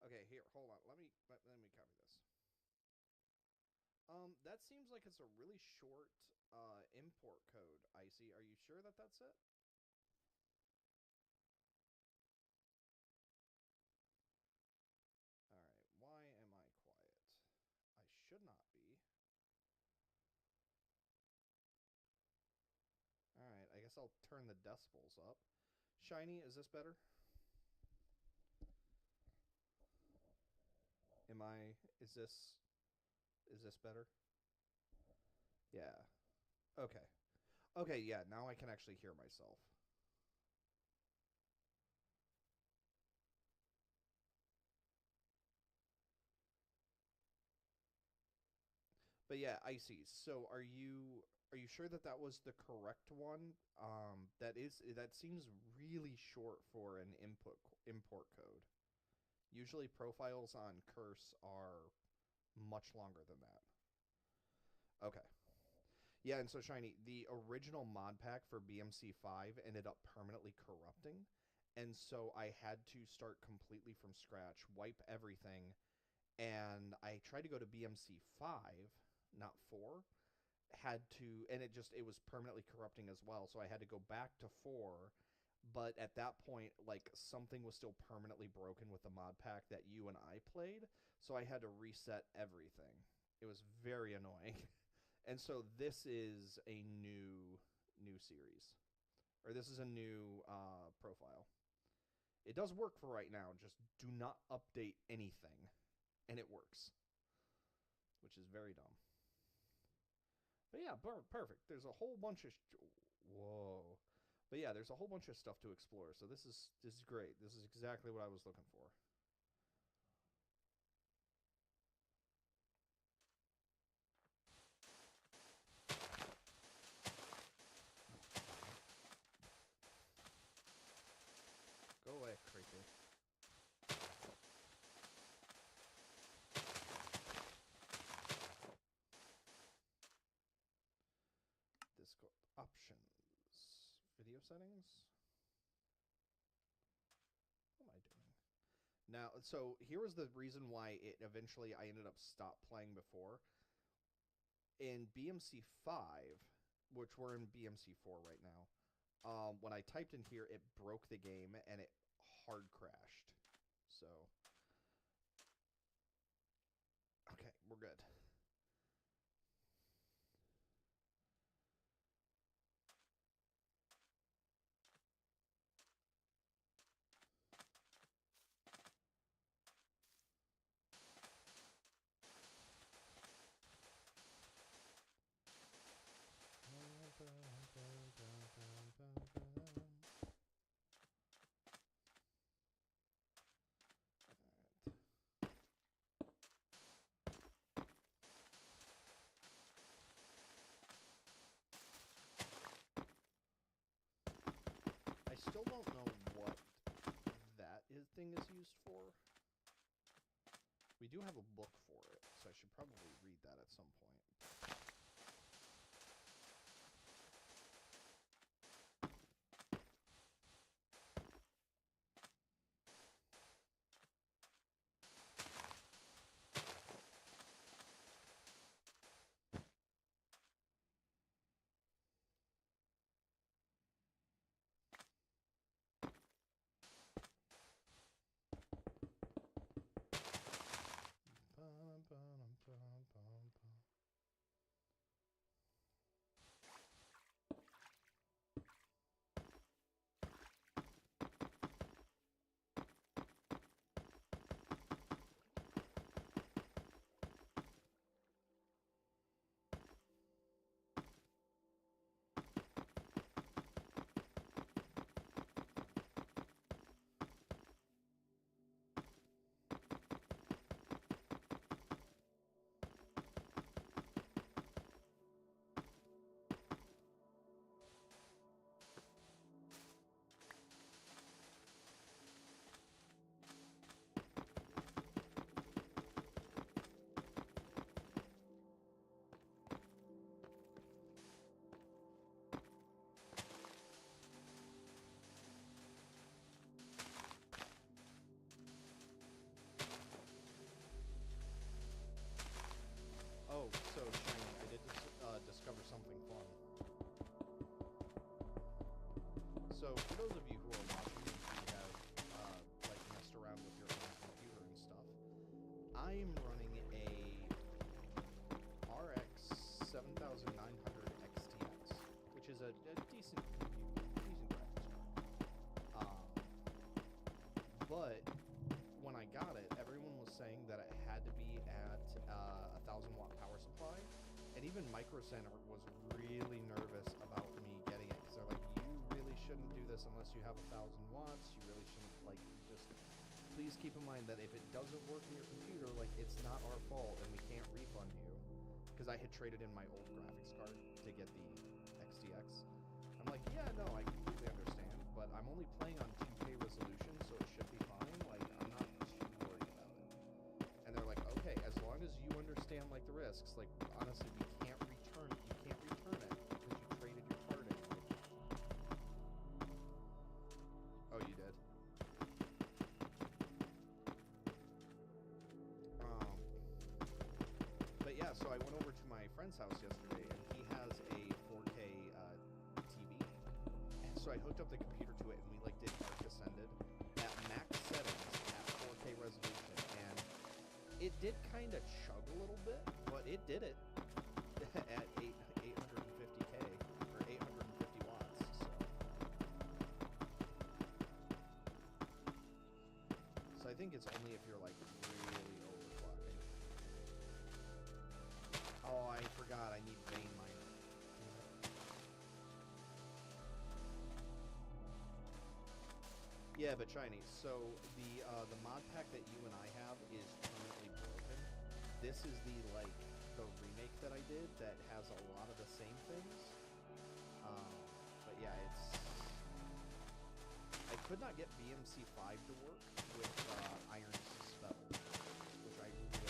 Okay, here, hold on. Let me copy this. That seems like it's a really short import code, Icy. Are you sure that that's it? Alright, why am I quiet? I should not be. Alright, I guess I'll turn the decibels up. Shiny, is this better? Am I... Is this better? Yeah. Okay. Okay, yeah, now I can actually hear myself. But yeah, Icy. So are you sure that that was the correct one? That seems really short for an import code. Usually profiles on Curse are much longer than that. Okay. Yeah, and so Shiny, the original mod pack for BMC5 ended up permanently corrupting, and so I had to start completely from scratch, wipe everything, and I tried to go to BMC5, not 4, had to, and it was permanently corrupting as well, so I had to go back to 4, but at that point, like, something was still permanently broken with the mod pack that you and I played, so I had to reset everything. It was very annoying. And so this is a new series, or this is a new profile. It does work for right now. Just do not update anything, and it works, which is very dumb. But yeah, perfect. There's a whole bunch of whoa, but yeah, there's a whole bunch of stuff to explore. So this is great. This is exactly what I was looking for. Go away, creepy. Discord options, video settings. What am I doing? Now, so here was the reason why I ended up stop playing before. In BMC 5, which we're in BMC 4 right now, when I typed in here, it broke the game and it hard crashed. So, okay, we're good. I still don't know what thing is used for. We do have a book for it, so I should probably read that at some point. Oh, so Shiny, I did discover something fun. So, for those of you who are watching and who have, like, messed around with your own computer and stuff, I'm running a RX 7900 XTX, which is a decent graphics card. But when I got it, everyone was saying that it had to be at a 1,000-watt power supply, and even Micro Center was really nervous about me getting it because they're like, "You really shouldn't do this unless you have 1,000 watts. You really shouldn't, like, just please keep in mind that if it doesn't work in your computer, like, it's not our fault and we can't refund you." because I had traded in my old graphics card to get the XTX. I'm like, yeah, no, I completely understand, but I'm only playing on 2K resolution, so it should be fine. Like, I'm not too worried about it. And they're like, okay, as long as you understand, like, the risks, like, honestly, you can't return it because you traded your card in. Oh, you did? But yeah, so I went over to my friend's house yesterday, and he has a 4K TV. And so I hooked up the computer to it, and we like did Arc Ascended at max settings at 4K resolution, and it did kind of chug a little bit, but it did it at 850K or 850 watts. So I think it's only if you're like really overclocking. Oh, I forgot. I need vein miner. Yeah, but Chinese. So the mod pack that you and I have is currently broken. This is the remake that I did that has a lot of the same things. But yeah, I could not get BMC5 to work with Iron's spell, which I really enjoy.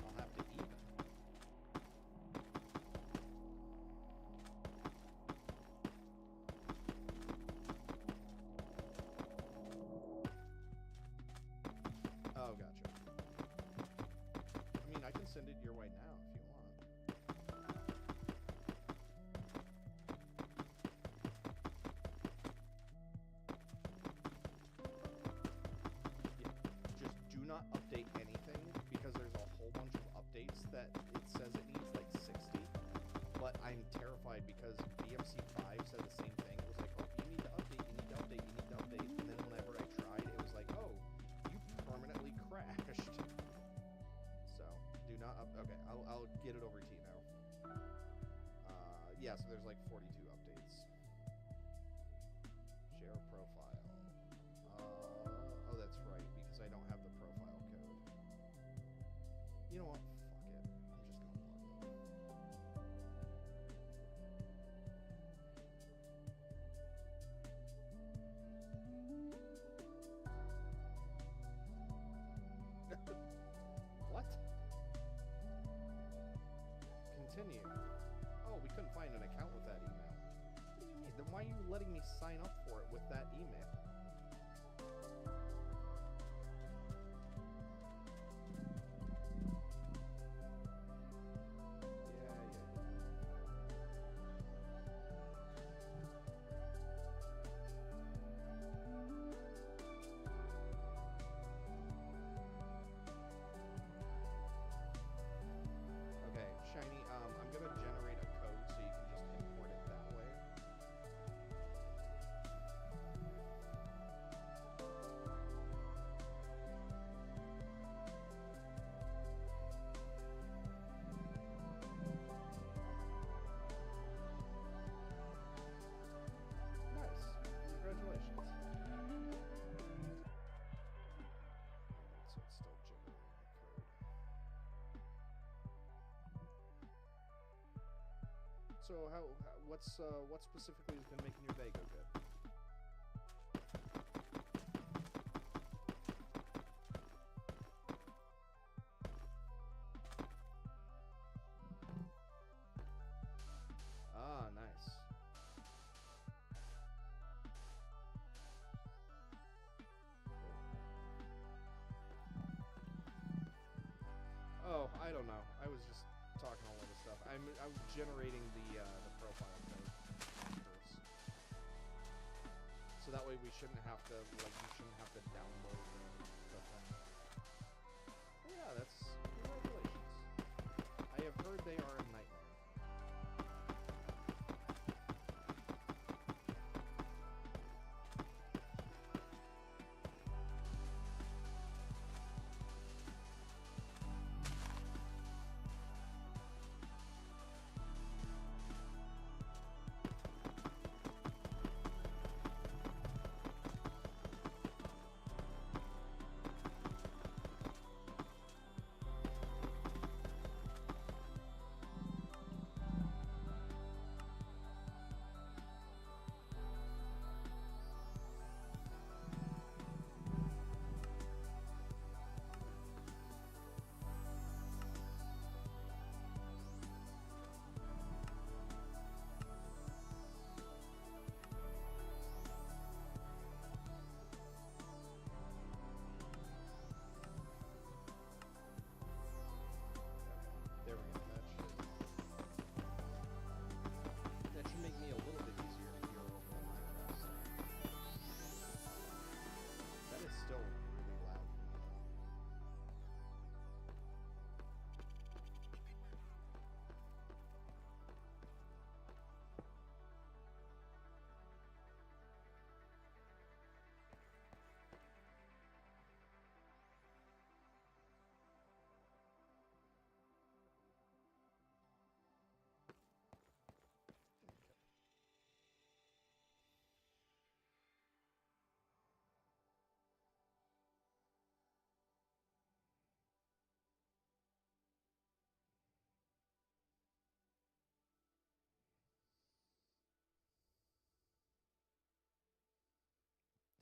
I'll have to even. Oh, gotcha. I mean, I can send it your way now if you want. Yeah. Just do not update anything because there's a whole bunch of updates that it says it needs, like 60. But I'm terrified because BMC5 said the same thing. It was like, oh, you need to update, you need to update, you need to update. And then whenever I tried, it was like, oh, you permanently crashed. So, do not okay, I'll get it over to you now. Yeah, so there's like 42 updates. Share profile. Oh, that's right, because I don't have the profile code. You know what? Fuck it. I'm just gonna plug it. What? Continue. Oh, we couldn't find an account with that email. What do you mean? Then why are you letting me sign up for it with that email? Okay, Shiny, I'm gonna generate a code so you can just import it that way. Nice. Congratulations. So it's still generating the code. So what specifically has been making your day go good? Ah, nice. Oh, I don't know. I was just talking all over stuff. I'm generating the profile code first. So that way we shouldn't have to you shouldn't have to download the thing. Oh, yeah, that's congratulations. I have heard they are a nightmare.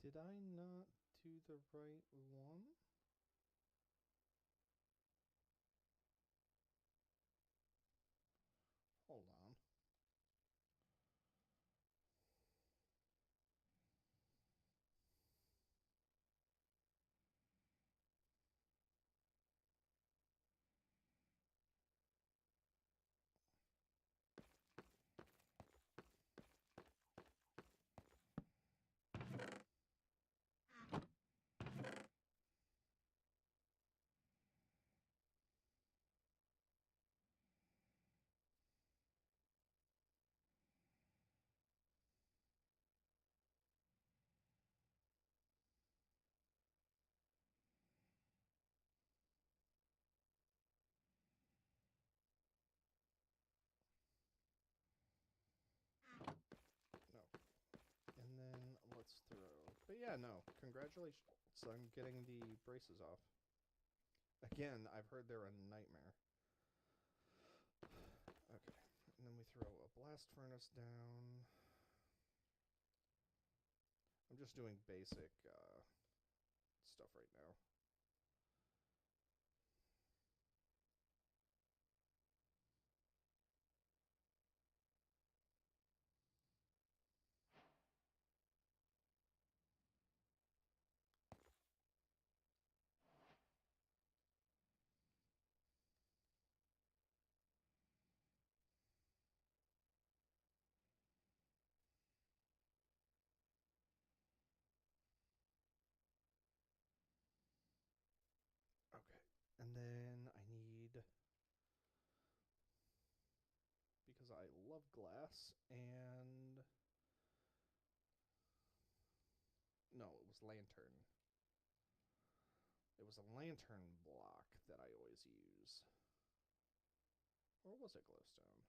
did I not do the right one? Hold on. No. And then let's throw. But yeah, no. Congratulations on getting the braces off. Again, I've heard they're a nightmare. Okay. And then we throw a blast furnace down. I'm just doing basic stuff right now. Okay. And then I need, because I love glass, and no, it was lantern. It was a lantern block that I always use. Or was it glowstone?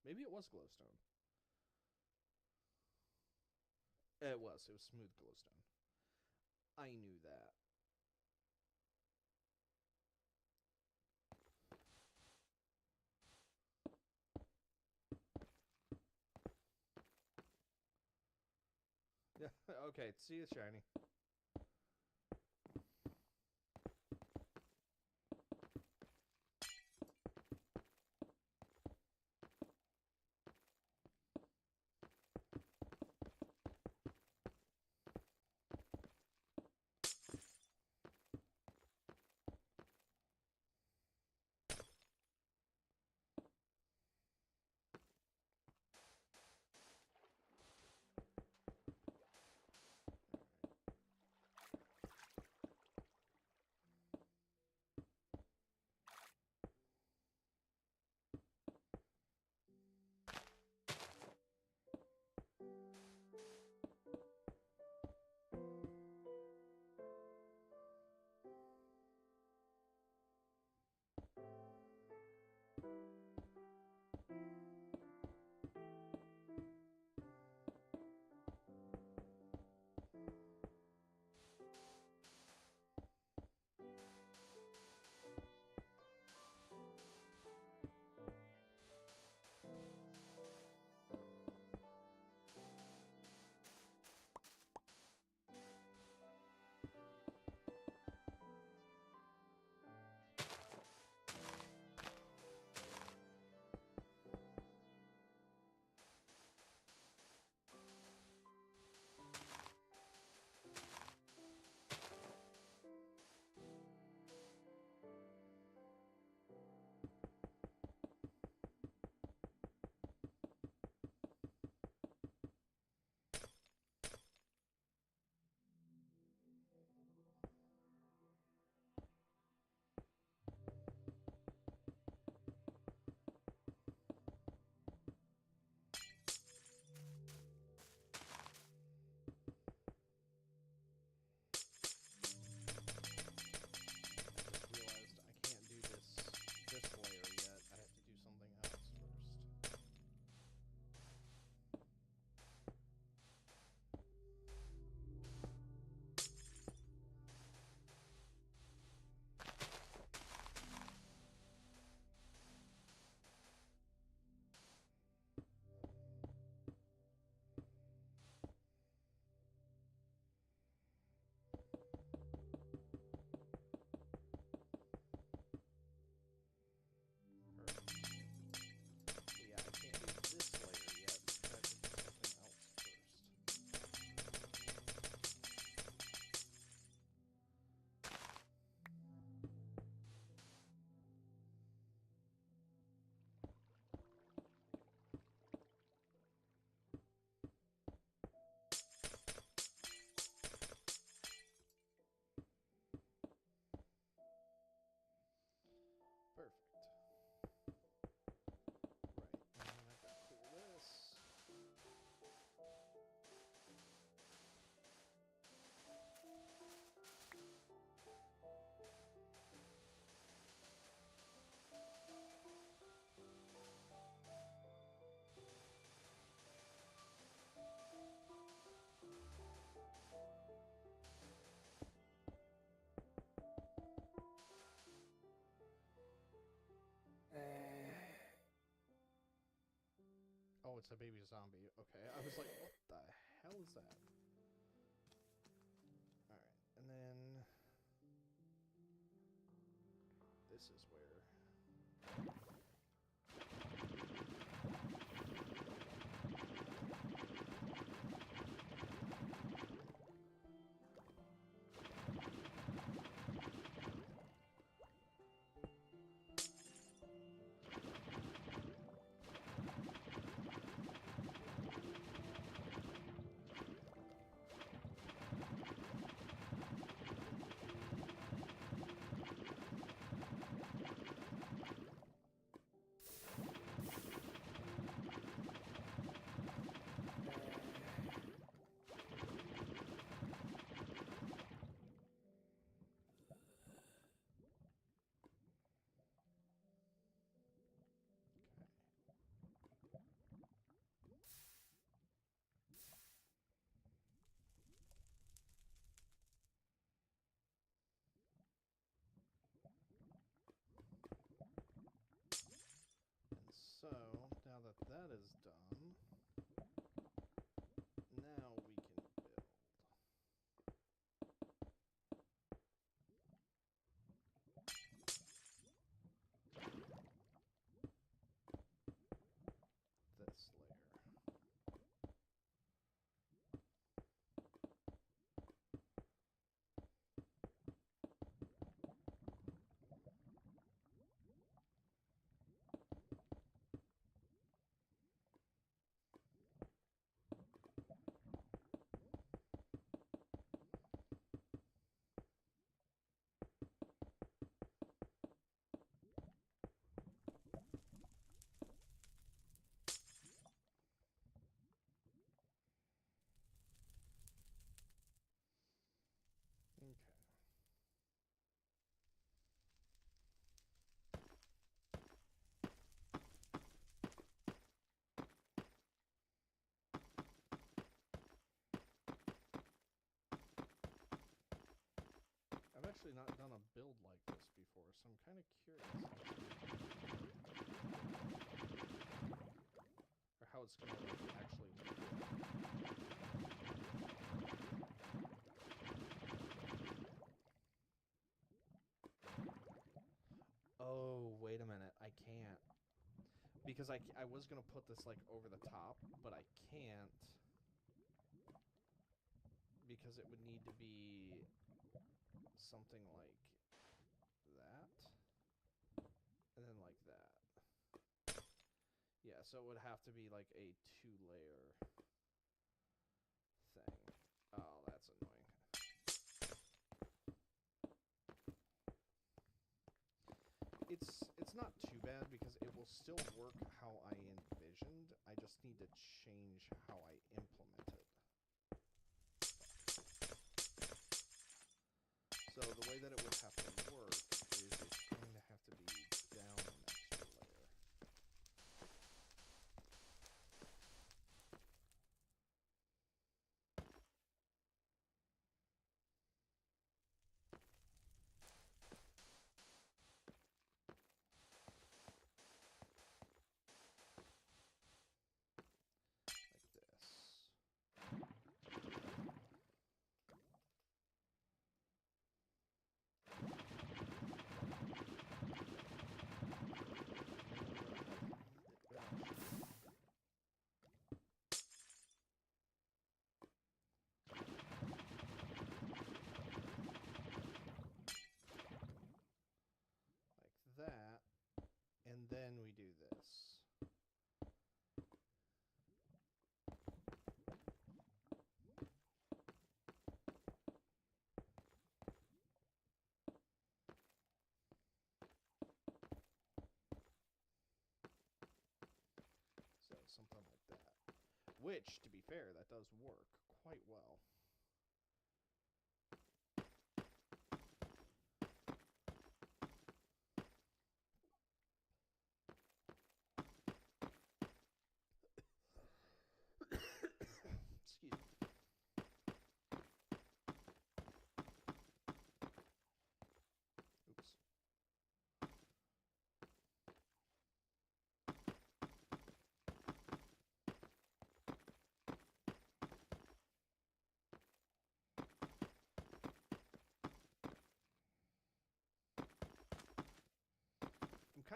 Maybe it was glowstone. It was. It was smooth glowstone. I knew that. Yeah. Okay. See you, shiny. it's a baby zombie. Okay, I was like, what the hell is that? Alright, and then... This is where... So, now that that is done, now we can build. This layer. Okay. I've actually not done a build like this before, so I'm kind of curious. Or how it's going to actually look. Oh, wait a minute. I can't. Because I was going to put this, like, over the top, but I can't. Because it would need to be something like that. And then like that. Yeah, so it would have to be like a 2-layer thing. Oh, that's annoying. It's not too bad because it will still work how I envisioned. I just need to change how I implement it. So the way that it would have to work is it's going to have to be down an extra layer. Like this. Like that, and then we do this. So something like that. Which, to be fair, that does work quite well. Excuse me. Oops.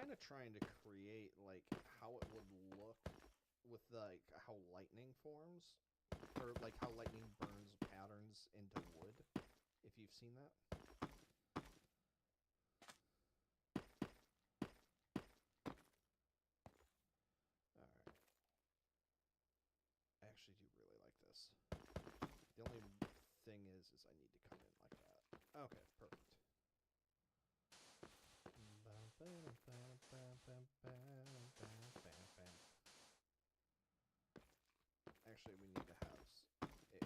kind of trying to create like how it would look with like how lightning forms, or like how lightning burns patterns into wood, if you've seen that. Alright. I actually do really like this. The only thing is I need to come in like that. Okay, perfect. Actually, we need to have it come in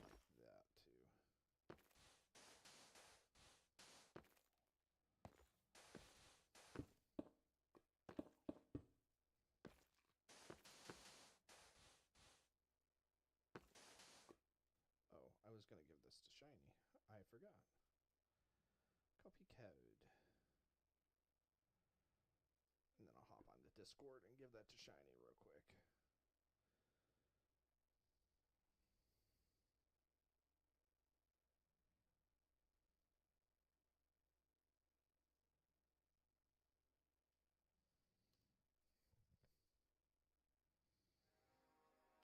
like that, too. Oh, I was going to give this to Shiny. I forgot. Copy code. And then I'll hop onto Discord and give that to Shiny real quick.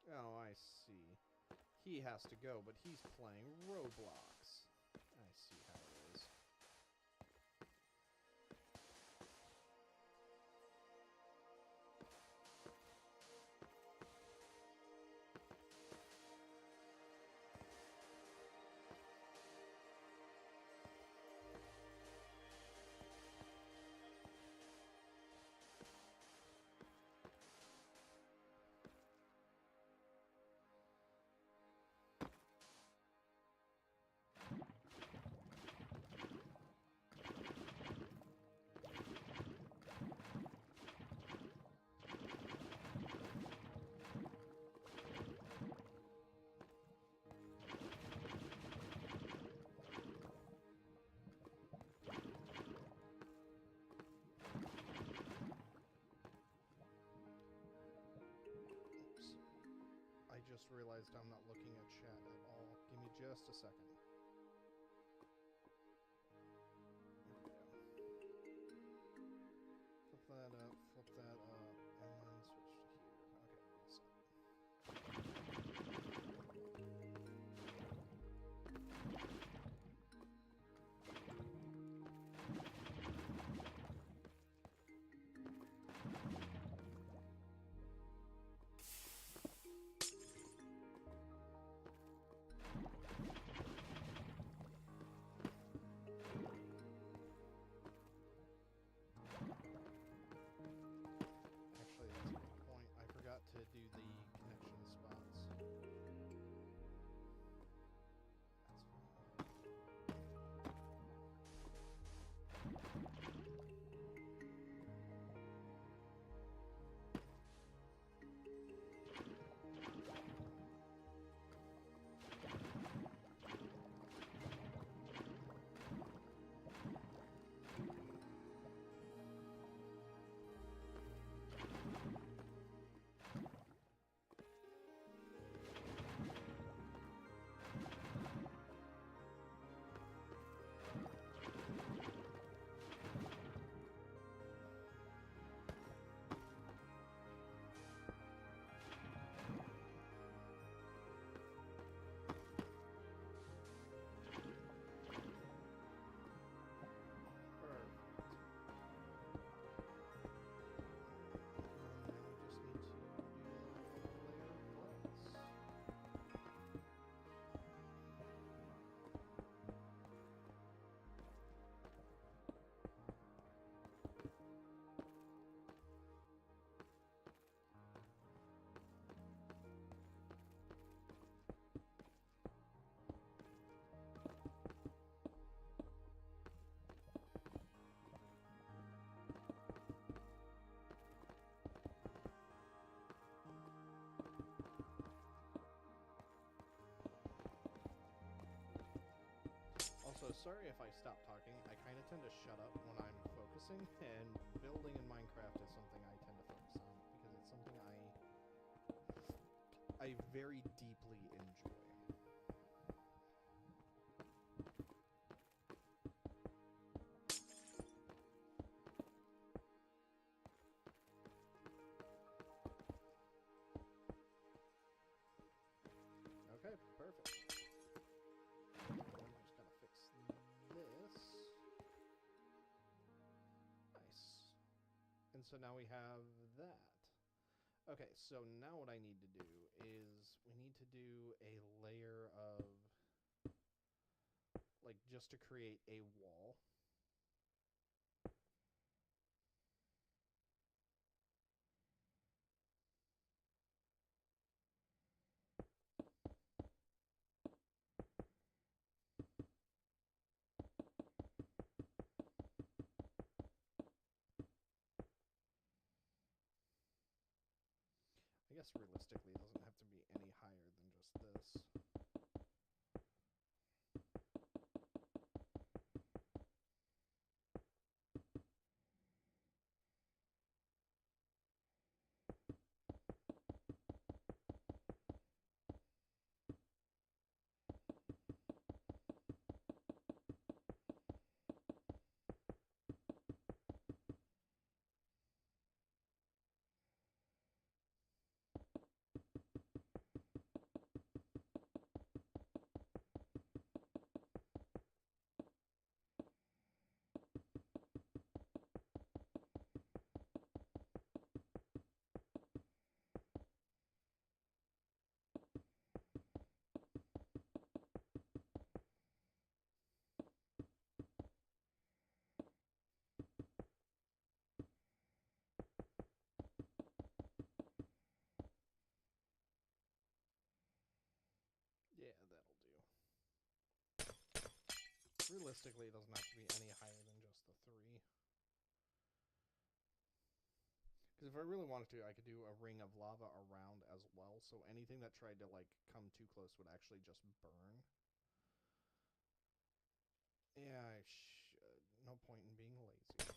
Oh, I see. He has to go, but he's playing Roblox. I see how it is. I just realized I'm not looking at chat at all. Give me just a second. There we go. Flip that up, and then switch to here. Okay, all set. Actually, that's a good point. I forgot to do the connection spots. That's fine. Also, sorry if I stop talking. I kind of tend to shut up when I'm focusing, and building in Minecraft is something I tend to focus on because it's something I very deeply enjoy. so now we have that. Okay, so now what I need to do is we need to do a layer of, like, just to create a wall. I guess realistically it doesn't have to be any higher than just this. Yeah, that'll do. Realistically, it doesn't have to be any higher than just the 3. Because if I really wanted to, I could do a ring of lava around as well, so anything that tried to, like, come too close would actually just burn. Yeah, I should. No point in being lazy.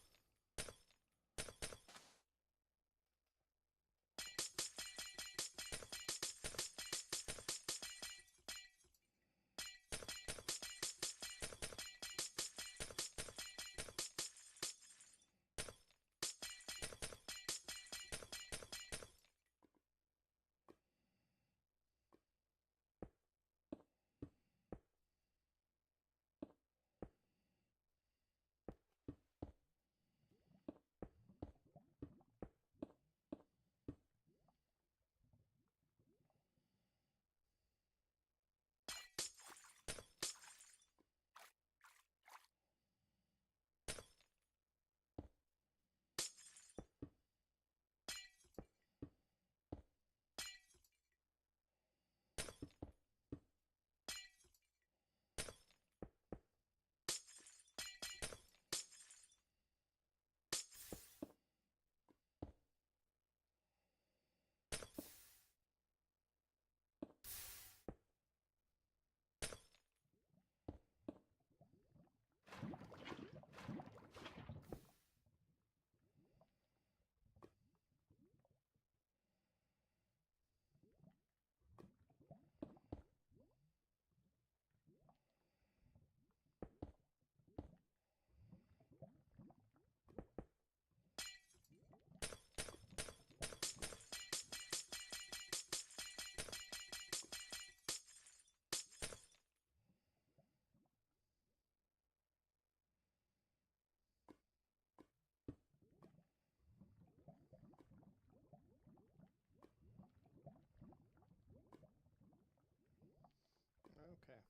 Okay.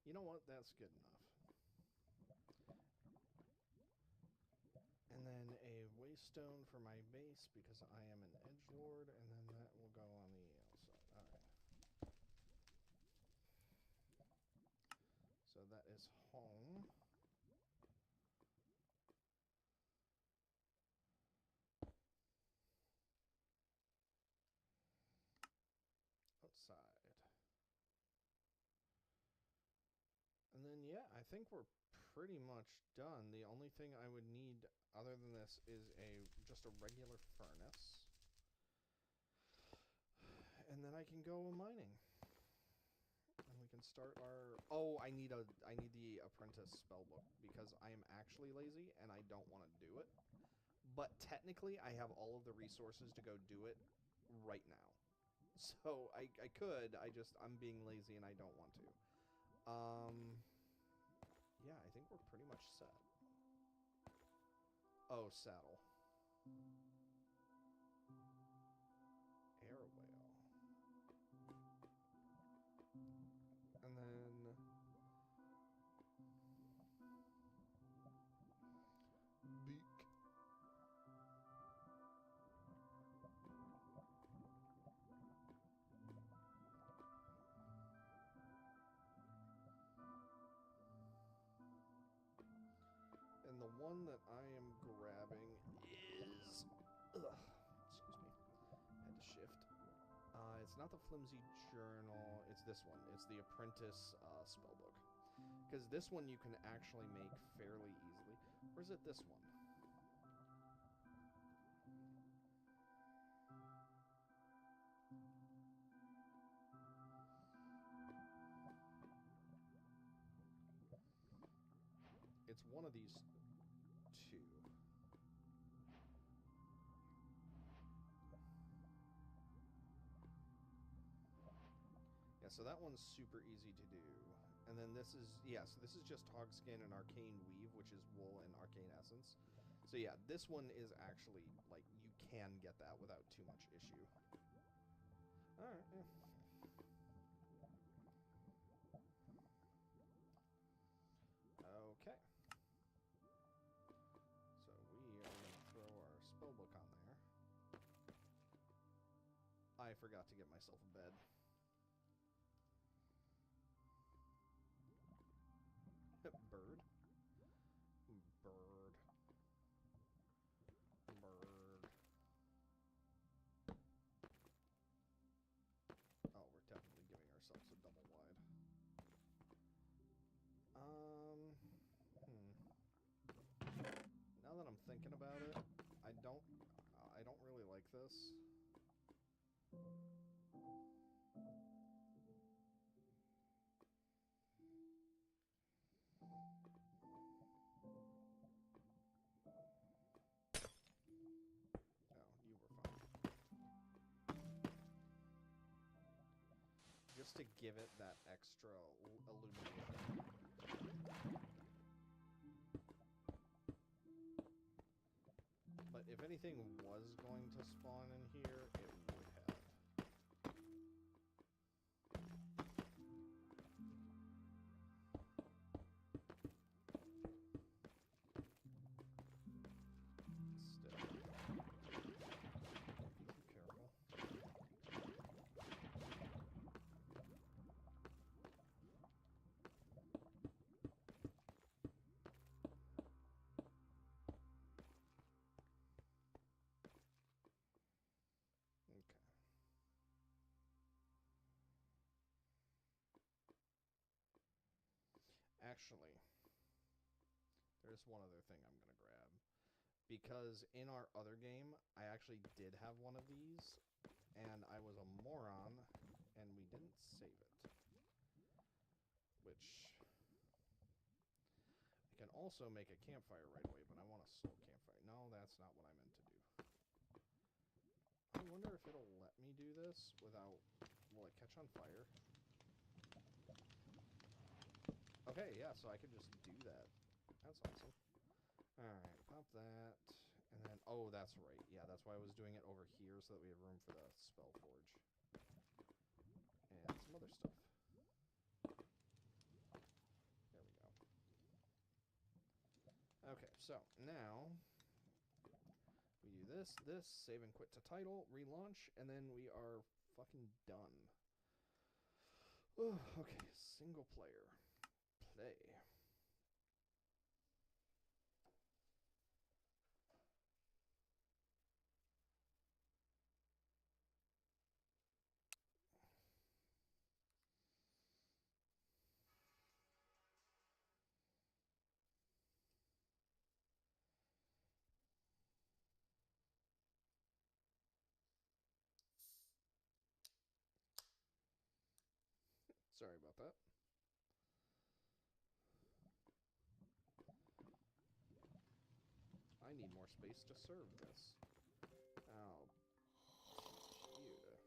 You know what? That's good enough. And then a waystone for my base because I am an edgelord, and then that will go on the outside. Alright. So that is home. Outside. And then, yeah, I think we're pretty much done. The only thing I would need other than this is just a regular furnace. And then I can go mining. And we can start our... Oh, I need the apprentice spellbook because I am actually lazy and I don't want to do it. But technically, I have all of the resources to go do it right now. So I could, I'm being lazy and I don't want to. Yeah, I think we're pretty much set. Oh, saddle. Air whale. And then beak. And the one that I am grabbing is... excuse me. Had to shift. It's not the Flimsy Journal. It's this one. It's the Apprentice Spellbook. Because this one you can actually make fairly easily. Or is it this one? It's one of these two. Yeah, so that one's super easy to do. And then this is, yeah, so this is just Hogskin and Arcane Weave, which is wool and Arcane Essence. So yeah, this one is actually, like, you can get that without too much issue. Alright, yeah. Okay. So we are going to throw our spellbook on there. I forgot to get myself a bed. Bird. Bird. Bird. Oh, we're definitely giving ourselves a double wide. Now that I'm thinking about it, I don't really like this. You were fine. Just to give it that extra illumination. But if anything was going to spawn in here, it would have. Still. Be careful. Okay. Actually, there's one other thing I'm going to grab. Because in our other game, I actually did have one of these, and I was a moron, and we didn't save it. Which... I can also make a campfire right away, but I want a slow campfire. No, that's not what I meant to do. I wonder if it'll let me do this without... Will it catch on fire? Okay, yeah, so I could just do that. That's awesome. Alright, pop that. And then... Oh, that's right. Yeah, that's why I was doing it over here, so that we have room for the spell forge. And some other stuff. There we go. Okay, so now... We do this, save and quit to title, relaunch, and then we are fucking done. Okay, single player. Play. Sorry about that. I need more space to serve this. Oh, cute.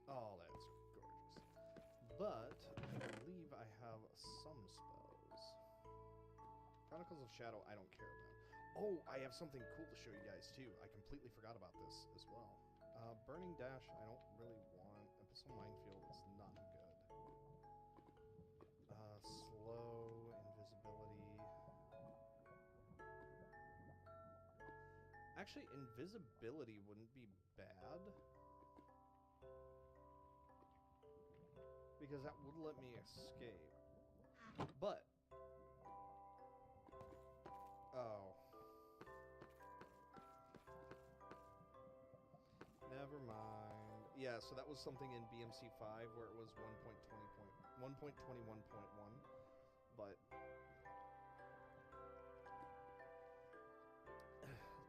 Oh, that's gorgeous. But I believe I have some spells. Chronicles of Shadow, I don't care about. Oh, I have something cool to show you guys too. I completely forgot about this as well. Burning Dash, I don't really want. Abyssal Minefield is not good. Slow, invisibility. Actually, invisibility wouldn't be bad. Because that would let me escape. But... Oh. Never mind. Yeah, so that was something in BMC5 where it was 1.21.1. But...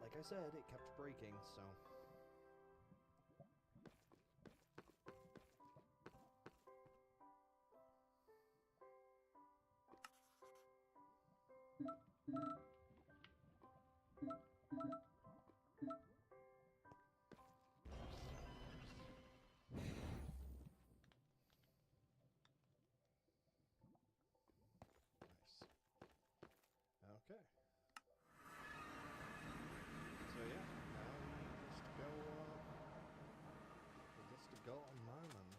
like I said, it kept breaking, so... Okay. So yeah, now we just go on mining.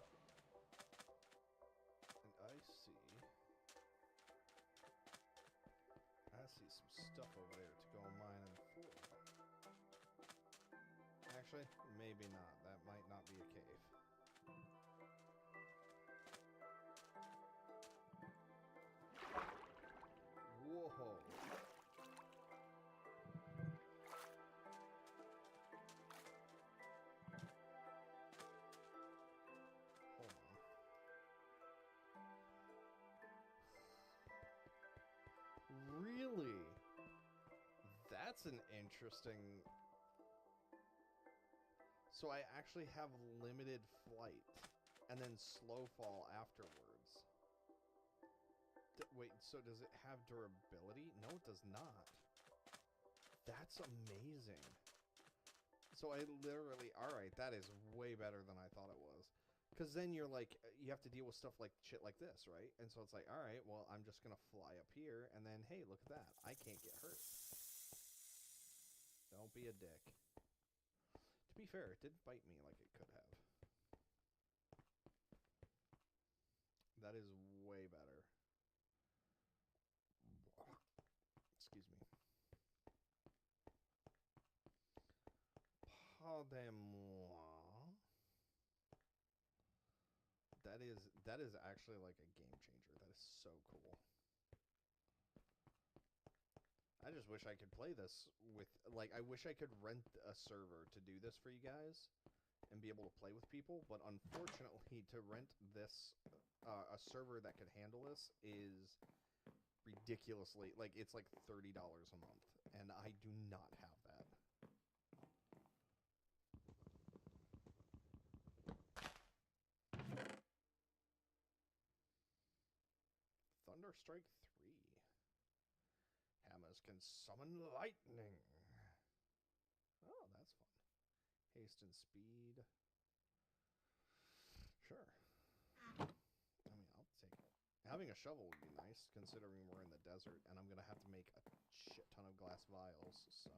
And I see some stuff over there to go mining for. Actually, maybe not. That might not be a cave. Whoa. Hold on. Really? That's an interesting... So I actually have limited flight and then slow fall afterwards. Wait, so does it have durability? No, it does not. That's amazing. So I literally... Alright, that is way better than I thought it was. Because then you're like... You have to deal with stuff like shit like this, right? And so it's like, alright, well, I'm just going to fly up here. And then, hey, look at that. I can't get hurt. Don't be a dick. To be fair, it didn't bite me like it could have. That is way better. Excuse me. Pardon-moi. That is actually like a game changer. That is so cool. I just wish I could play this with, like, I wish I could rent a server to do this for you guys and be able to play with people, but unfortunately to rent this, a server that could handle this is ridiculously, like, it's like $30 a month, and I do not have that. Thunderstrike 3. Hammers can summon lightning. Oh, that's fun. Haste and speed. Sure. I mean, I'll take it. Having a shovel would be nice, considering we're in the desert, and I'm going to have to make a shit ton of glass vials, so...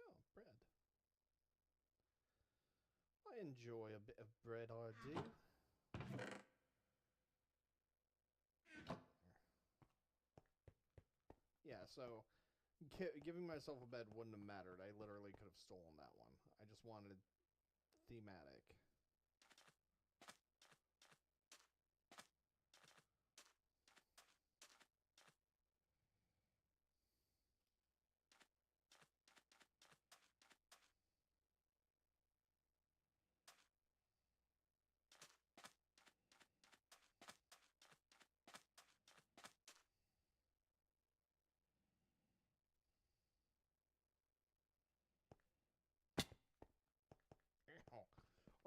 Oh, bread. I enjoy a bit of bread, I do. Yeah, so giving myself a bed wouldn't have mattered. I literally could have stolen that one. I just wanted thematic.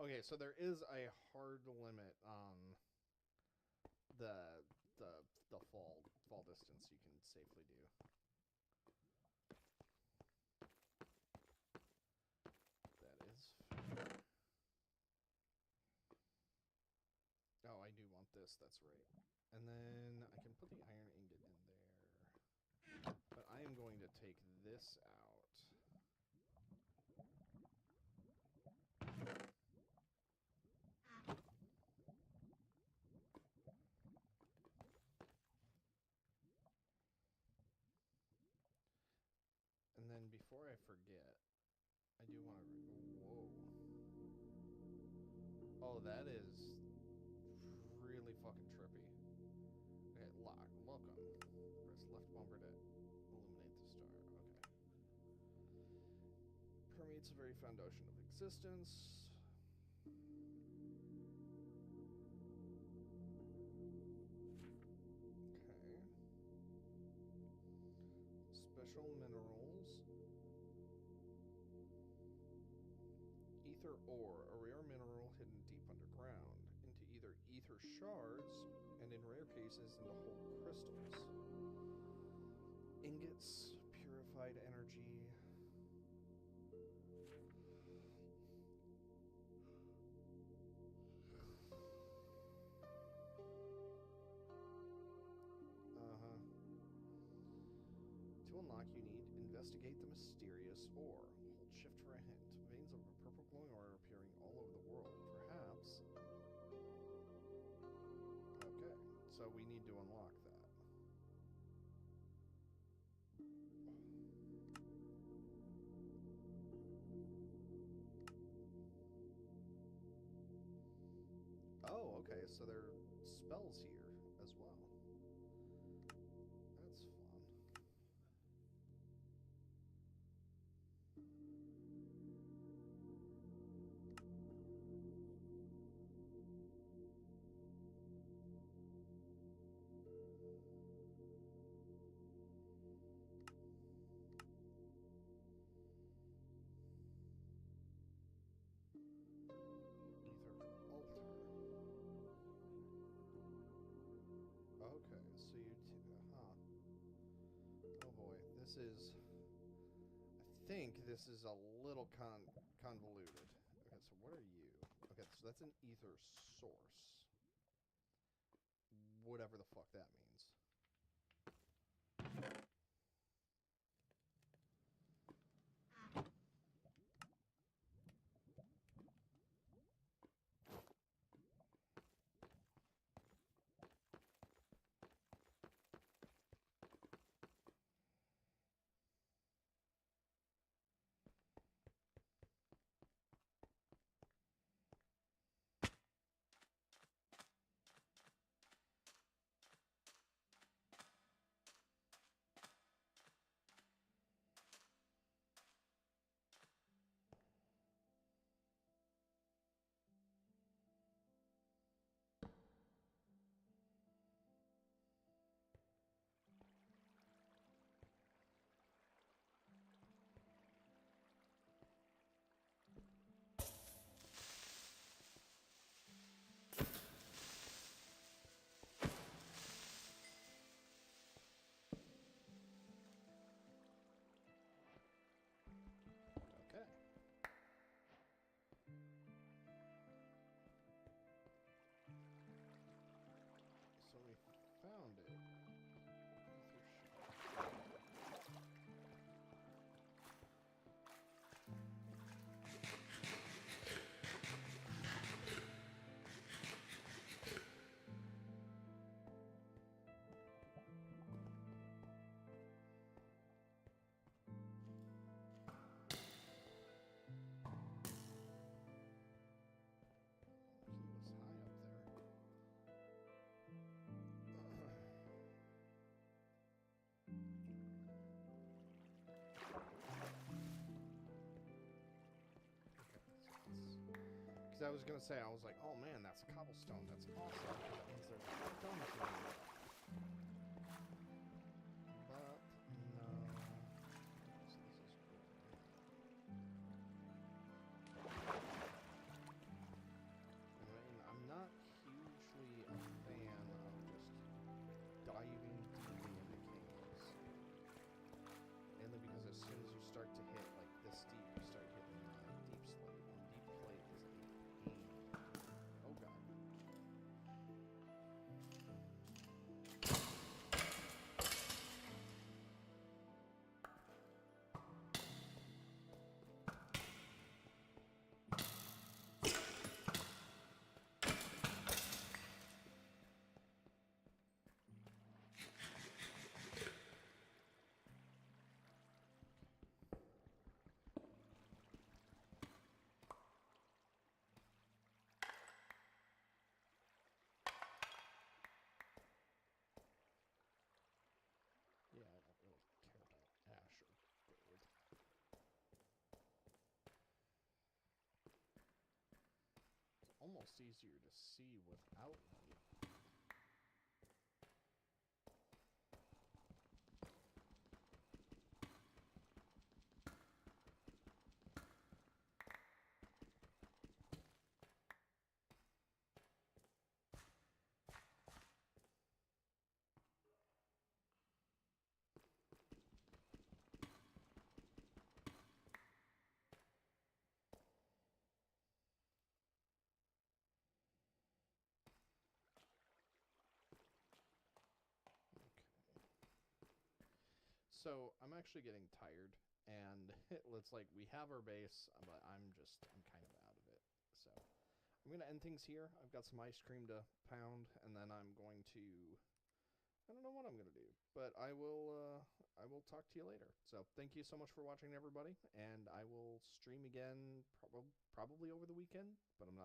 Okay, so there is a hard limit on the the fall distance you can safely do. That is fair. Oh, I do want this, that's right. And then I can put the iron ingot in there. But I am going to take this out. And then before I forget, I do want to... Whoa. Oh, that is really fucking trippy. Okay, lock. Welcome. Press left bumper to illuminate the star. Okay. Permeates the very foundation of existence. Okay. Special minerals. Ether ore, a rare mineral hidden deep underground, into either ether shards and in rare cases into whole crystals. Ingots, purified energy. To unlock, you need investigate the mysterious ore. Hold shift for a hint. Veins of a purple glowing ore appearing all over the world. Perhaps. Okay, so we need to unlock that. Oh, okay, so there are spells here as well. That's fun. Okay, so you... Oh boy, this is... I think this is a little convoluted. Okay, so what are you? Okay, so that's an ether source. Whatever the fuck that means. Okay. So we found it. He was high up there. Because I was going to say, I was like, oh man, that's cobblestone. That's awesome. That means there's a ton of things. But, no. So this is cool. almost easier to see without light. So I'm actually getting tired, and it's like we have our base, but I'm kind of out of it. So I'm gonna end things here. I've got some ice cream to pound, and then I'm going to, I don't know what I'm gonna do, but I will talk to you later. So thank you so much for watching, everybody, and I will stream again probably over the weekend, but I'm not